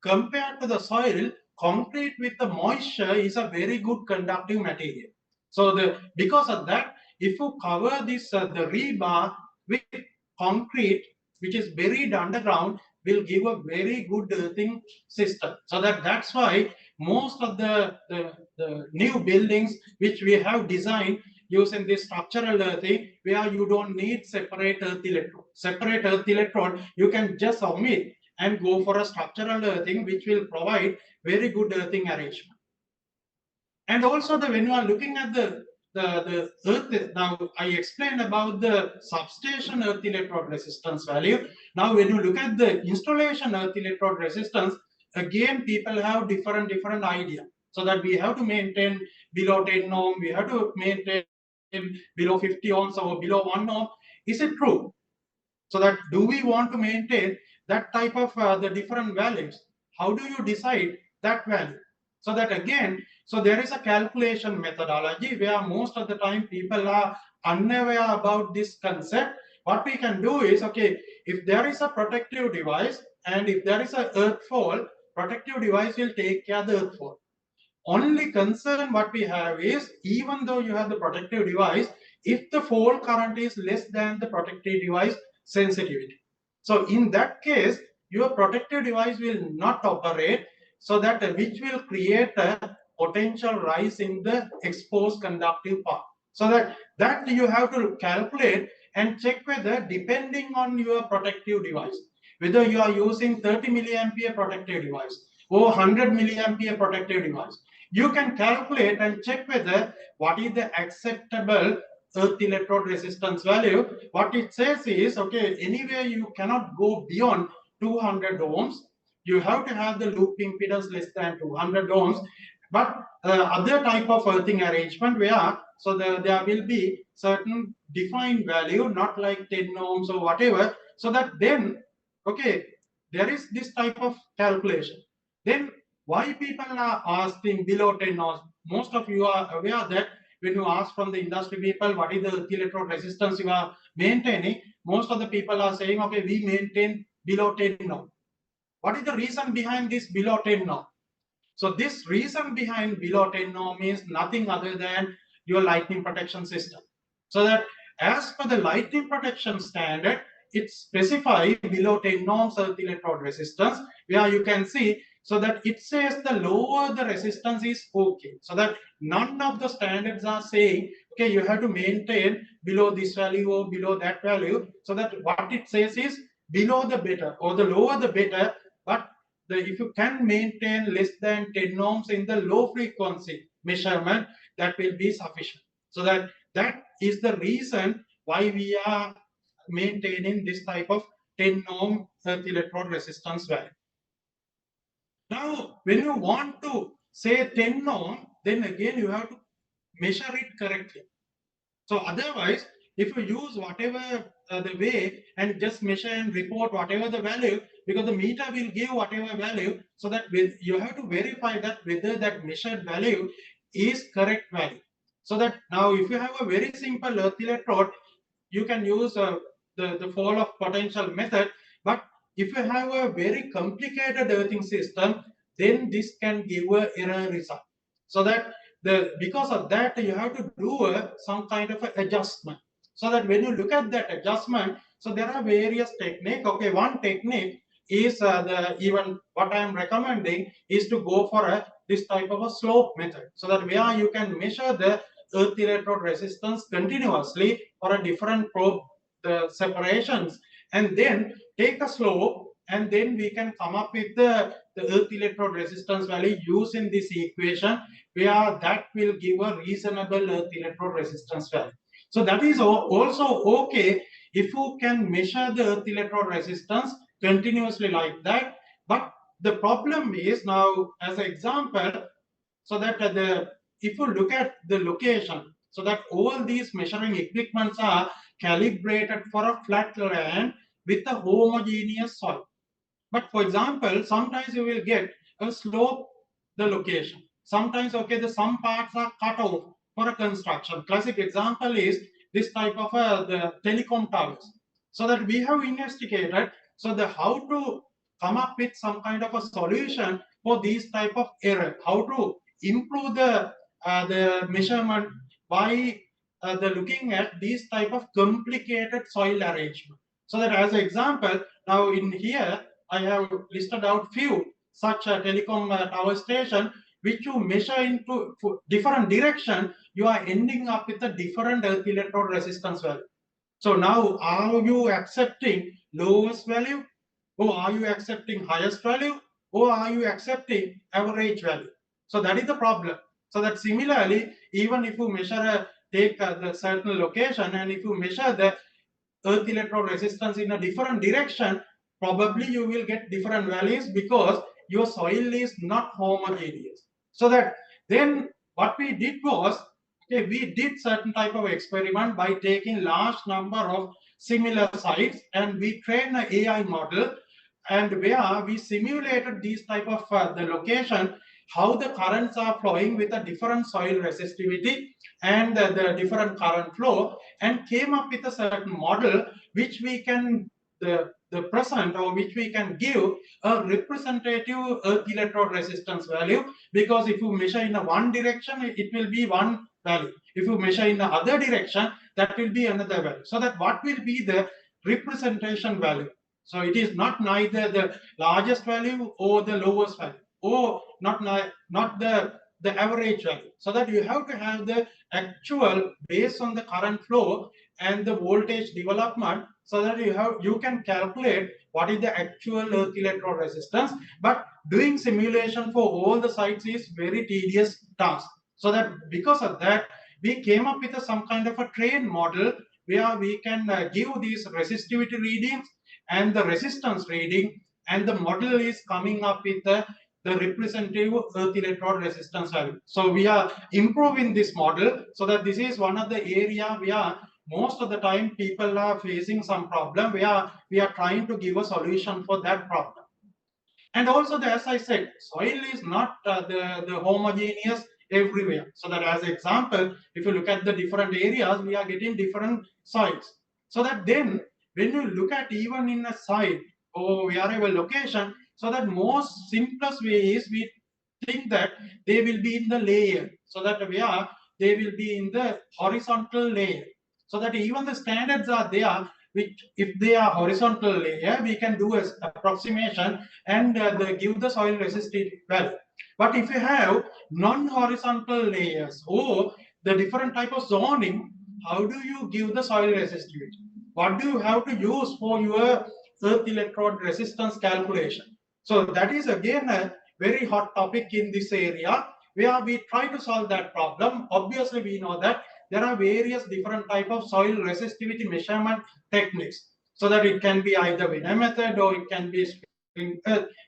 Compared to the soil, concrete with the moisture is a very good conductive material. So because of that, if you cover this the rebar with concrete, which is buried underground, will give a very good earthing system. So that's why most of the new buildings which we have designed using this structural earthing, where you don't need separate earth electrode. Separate earth electrode, you can just omit and go for a structural earthing, which will provide very good earthing arrangement. And also when you are looking at the earth, now I explained about the substation earth electrode resistance value. Now when you look at the installation earth electrode resistance, again people have different idea. So that we have to maintain below 10 ohm, we have to maintain below 50 ohms or below 1 ohm. Is it true? So that do we want to maintain that type of the different values? How do you decide that value? So that again, so there is a calculation methodology where most of the time people are unaware about this concept. What we can do is, okay, if there is a protective device and if there is a earth fall, protective device will take care of the earth fall. Only concern what we have is, even though you have the protective device, if the fault current is less than the protective device sensitivity. So in that case, your protective device will not operate, so that which will create a potential rise in the exposed conductive part. So that you have to calculate and check whether, depending on your protective device, whether you are using 30 milliampere protective device or 100 milliampere protective device, you can calculate and check whether what is the acceptable earth electrode resistance value. What it says is, okay, anywhere you cannot go beyond 200 ohms. You have to have the loop impedance less than 200 ohms. But other type of earthing arrangement where so there will be certain defined value, not like 10 ohms or whatever, so that then okay, there is this type of calculation. Then why people are asking below 10 ohms? Most of you are aware that when you ask from the industry people what is the electrode resistance you are maintaining, most of the people are saying, okay, we maintain below 10 ohms. What is the reason behind this below 10 ohms? So this reason behind below 10 ohm is nothing other than your lightning protection system. So that as per the lightning protection standard, it specifies below 10 ohms earth electrode resistance, where you can see so that it says the lower the resistance is okay. So that none of the standards are saying, okay, you have to maintain below this value or below that value. So that what it says is below the better or the lower the better, but if you can maintain less than 10 ohms in the low frequency measurement, that will be sufficient. So that is the reason why we are maintaining this type of 10 ohm earth electrode resistance value. Now, when you want to say 10 ohm, then again you have to measure it correctly. So otherwise, if you use whatever the way and just measure and report whatever the value, because the meter will give whatever value, so that you have to verify that whether that measured value is correct value. So that now if you have a very simple earth electrode, you can use the fall of potential method. But if you have a very complicated earthing system, then this can give a error result. So that because of that you have to do some kind of adjustment. So that when you look at that adjustment, so there are various techniques. Okay, one technique is even what I am recommending is to go for this type of a slope method. So that where you can measure the earth electrode resistance continuously for a different probe separations, and then take a slope, and then we can come up with the earth electrode resistance value using this equation, where that will give a reasonable earth electrode resistance value. So that is also okay if you can measure the earth electrode resistance continuously like that. But the problem is now, as an example, so that if you look at the location, so that all these measuring equipments are calibrated for a flat land with a homogeneous soil. But for example, sometimes you will get a slope the location. Sometimes, okay, some parts are cut off for a construction. Classic example is this type of the telecom towers. So that we have investigated so the how to come up with some kind of a solution for these type of error. How to improve the measurement by the looking at these type of complicated soil arrangement. So that as an example, now in here I have listed out few such a telecom tower station which you measure into different direction, you are ending up with a different earth electrode resistance value. So now are you accepting lowest value, or are you accepting highest value, or are you accepting average value? So that is the problem. So that similarly, even if you measure take the certain location, and if you measure the earth electrode resistance in a different direction, probably you will get different values because your soil is not homogeneous. So that then what we did was, okay, we did certain type of experiment by taking large number of similar sites, and we trained an AI model, and where we simulated these type of the location, how the currents are flowing with a different soil resistivity and the different current flow, and came up with a certain model which we can the present, or which we can give a representative earth electrode resistance value, because if you measure in a one direction, it will be one value. If you measure in the other direction, that will be another value. So that what will be the representation value? So it is not neither the largest value or the lowest value, or not the average value. So that you have to have the actual based on the current flow and the voltage development, so that you can calculate what is the actual earth electrode resistance. But doing simulation for all the sites is very tedious task. So that because of that, we came up with some kind of a train model where we can give these resistivity readings and the resistance reading, and the model is coming up with the the representative earth electrode resistance value. So we are improving this model, so that this is one of the area where most of the time people are facing some problem. We are trying to give a solution for that problem. And also, as I said, soil is not the homogeneous everywhere. So that as example, if you look at the different areas, we are getting different soils. So that then when you look at even in a site or wherever location, so that most simplest way is we think that they will be in the layer. So that they will be in the horizontal layer. So that even the standards are there, which if they are horizontal layer, we can do an approximation and give the soil resistivity value. But if you have non-horizontal layers or the different type of zoning, how do you give the soil resistivity? What do you have to use for your earth electrode resistance calculation? So that is again a very hot topic in this area where we try to solve that problem. Obviously, we know that there are various different type of soil resistivity measurement techniques. So that it can be either Winner method or it can be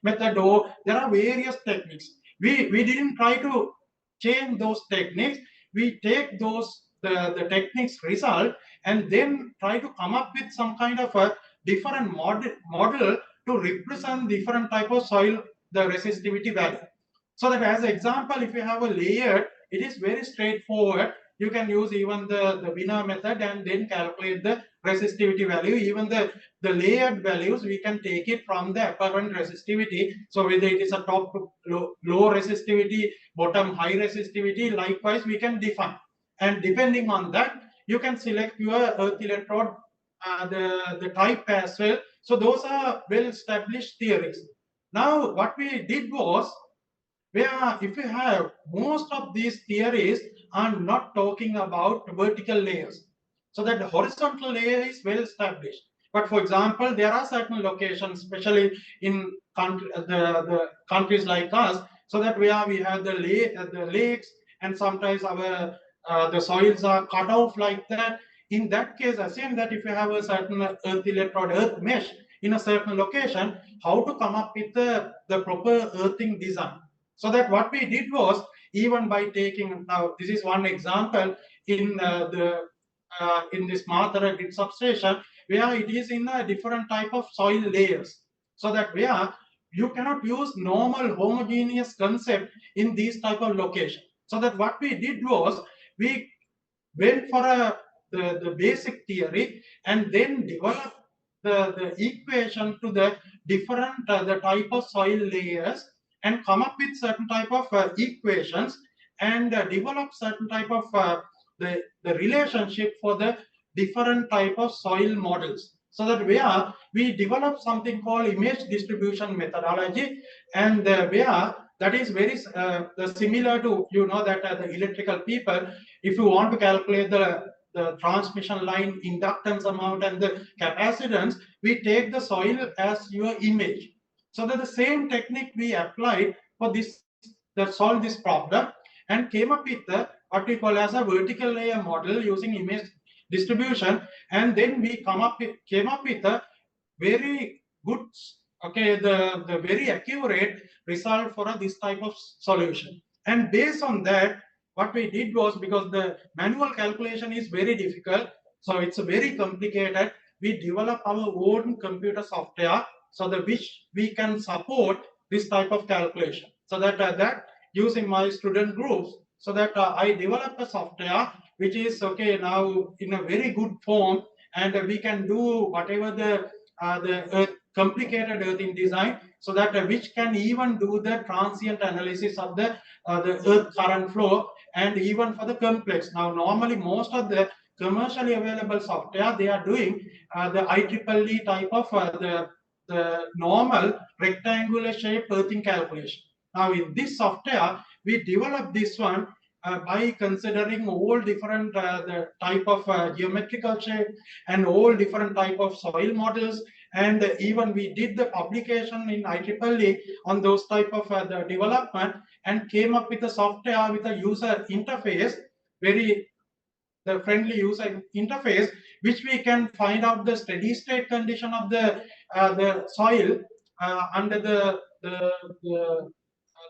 method, or there are various techniques. We didn't try to change those techniques. We take the techniques result and then try to come up with some kind of a different model to represent different type of soil, the resistivity value. So that as example, if you have a layer, it is very straightforward. You can use even the Winner method and then calculate the resistivity value. Even the layered values, we can take it from the apparent resistivity. So whether it is a top low resistivity, bottom high resistivity, likewise we can define. And depending on that, you can select your earth electrode, the type as well. So those are well established theories. Now what we did was, where if you have most of these theories are not talking about vertical layers, so that the horizontal layer is well established. But for example, there are certain locations, especially in the countries like us, so that where we have the lakes, and sometimes our the soils are cut off like that. In that case, assume that if you have a certain earth electrode earth mesh in a certain location, how to come up with the proper earthing design. So that what we did was, even by taking, now this is one example in in this Mathara grid substation, where it is in a different type of soil layers. So that where you cannot use normal homogeneous concept in these type of location. So that what we did was, we went for the basic theory and then developed the equation to the different the type of soil layers, and come up with certain type of equations, and develop certain type of the relationship for the different type of soil models. So that where we develop something called image distribution methodology, and where that is very similar to, you know, that the electrical people, if you want to calculate the transmission line inductance amount and the capacitance, we take the soil as your image. So that the same technique we applied for this, that solve this problem, and came up with the what we call as a vertical layer model using image distribution. And then we came up with a very good, okay, the very accurate result for this type of solution. And based on that, what we did was, because the manual calculation is very difficult, so it's very complicated, we develop our own computer software, so that which we can support this type of calculation. So that using my student groups, so that I developed a software which is okay now in a very good form, and we can do whatever the complicated earthing design, so that which can even do the transient analysis of the earth current flow, and even for the complex. Now normally most of the commercially available software, they are doing the IEEE type of the normal rectangular shape earthing calculation. Now in this software, we developed this one by considering all different the type of geometrical shape and all different type of soil models, and even we did the publication in IEEE on those type of the development, and came up with a software with a user interface, very the friendly user interface, which we can find out the steady state condition of the soil under the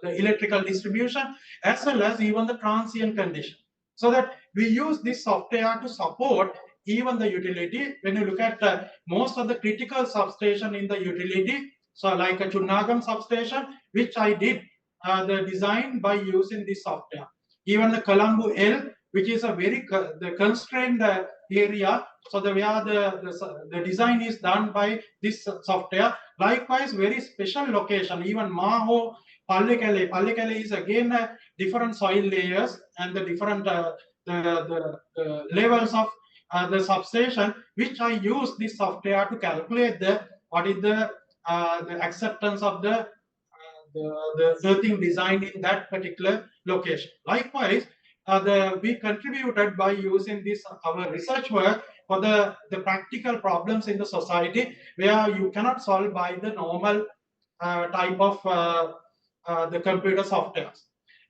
the electrical distribution, as well as even the transient condition. So that we use this software to support even the utility. When you look at most of the critical substation in the utility, so like a Chunagam substation, which I did the design by using this software. Even the Colombo L, which is a very the constrained area, so the where the design is done by this software. Likewise, very special location, even Maho, Pallekele. Pallekele is again different soil layers and the different the levels of the substation, which I use this software to calculate the what is the acceptance of the earthing design in that particular location. Likewise, we contributed by using this our research work for the practical problems in the society where you cannot solve by the normal type of the computer softwares.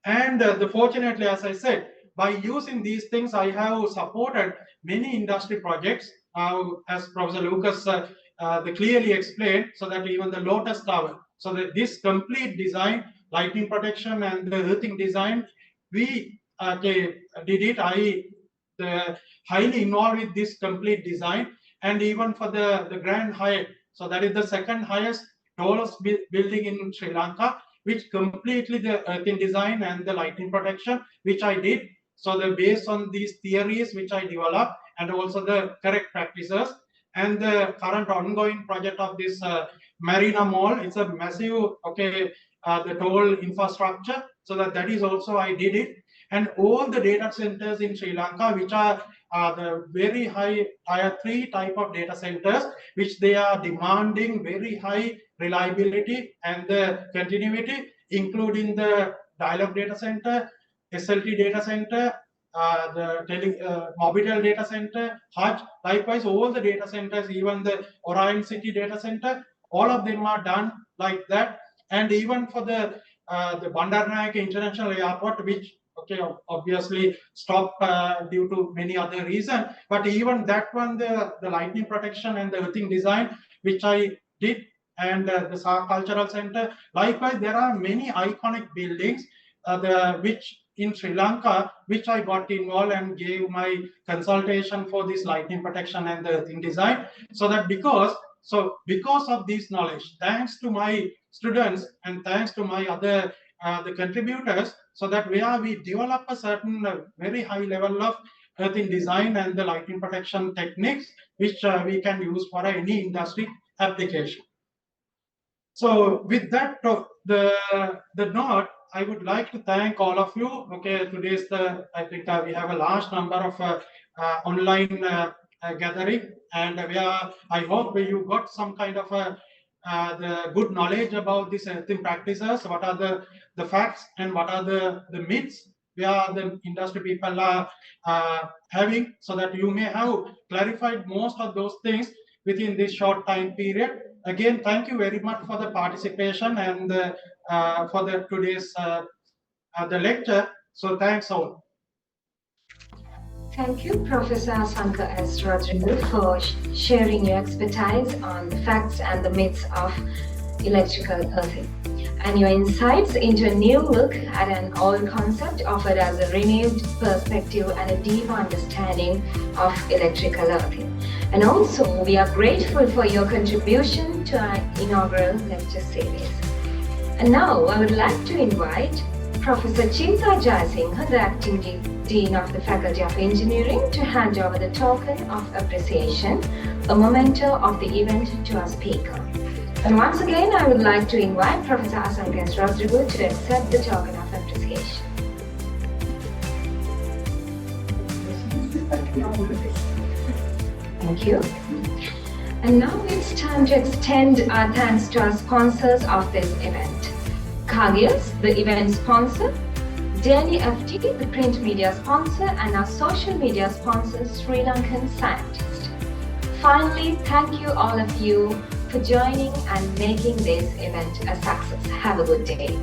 And fortunately, as I said, by using these things, I have supported many industry projects, as Professor Lucas clearly explained, so that even the Lotus Tower, so that this complete design, lightning protection and the earthing design, we did it. Highly involved with this complete design, and even for the Grand Hyatt, so that is the second highest, tallest building in Sri Lanka, which completely the earthing design and the lightning protection, which I did. So based on these theories which I developed, and also the correct practices, and the current ongoing project of this Marina Mall, it's a massive, the toll infrastructure, so that is also I did it. And all the data centers in Sri Lanka, which are the very high tier 3 type of data centers, which they are demanding very high reliability and the continuity, including the dialog data center, SLT data center, the Mobitel data center, Hutch. Likewise, all the data centers, even the Orion City data center, all of them are done like that. And even for the Bandaranaike International Airport, which obviously stopped due to many other reasons, but even that one, the lightning protection and the earthing design, which I did, and the Sa Cultural Center. Likewise, there are many iconic buildings which in Sri Lanka, which I got involved and gave my consultation for this lightning protection and the earthing design. So that because of this knowledge, thanks to my students and thanks to my other the contributors, so that where we develop a certain very high level of earthing design and the lightning protection techniques, which we can use for any industry application. So with that, the note, I would like to thank all of you. Today's I think we have a large number of online gathering, and where I hope you got some kind of the good knowledge about these earthing practices. What are the facts and what are the myths where the industry people are having, so that you may have clarified most of those things within this short time period. Again, thank you very much for the participation and for today's the lecture. So thanks all. Thank you, Professor Asanka S. Rodrigo, for sharing your expertise on the facts and the myths of electrical earthing, and your insights into a new look at an old concept offered as a renewed perspective and a deep understanding of electrical earthing. And also, we are grateful for your contribution to our inaugural lecture series. And now, I would like to invite Professor Chita Jayasinghe, the Acting Dean of the Faculty of Engineering, to hand over the token of appreciation, a memento of the event, to our speaker. And once again, I would like to invite Professor Asanka S. Rodrigo to accept the token of appreciation. Thank you. And now it's time to extend our thanks to our sponsors of this event. Cargill's, the event sponsor, Daily FT, the print media sponsor, and our social media sponsor, Sri Lankan Scientist. Finally, thank you all of you for joining and making this event a success. Have a good day.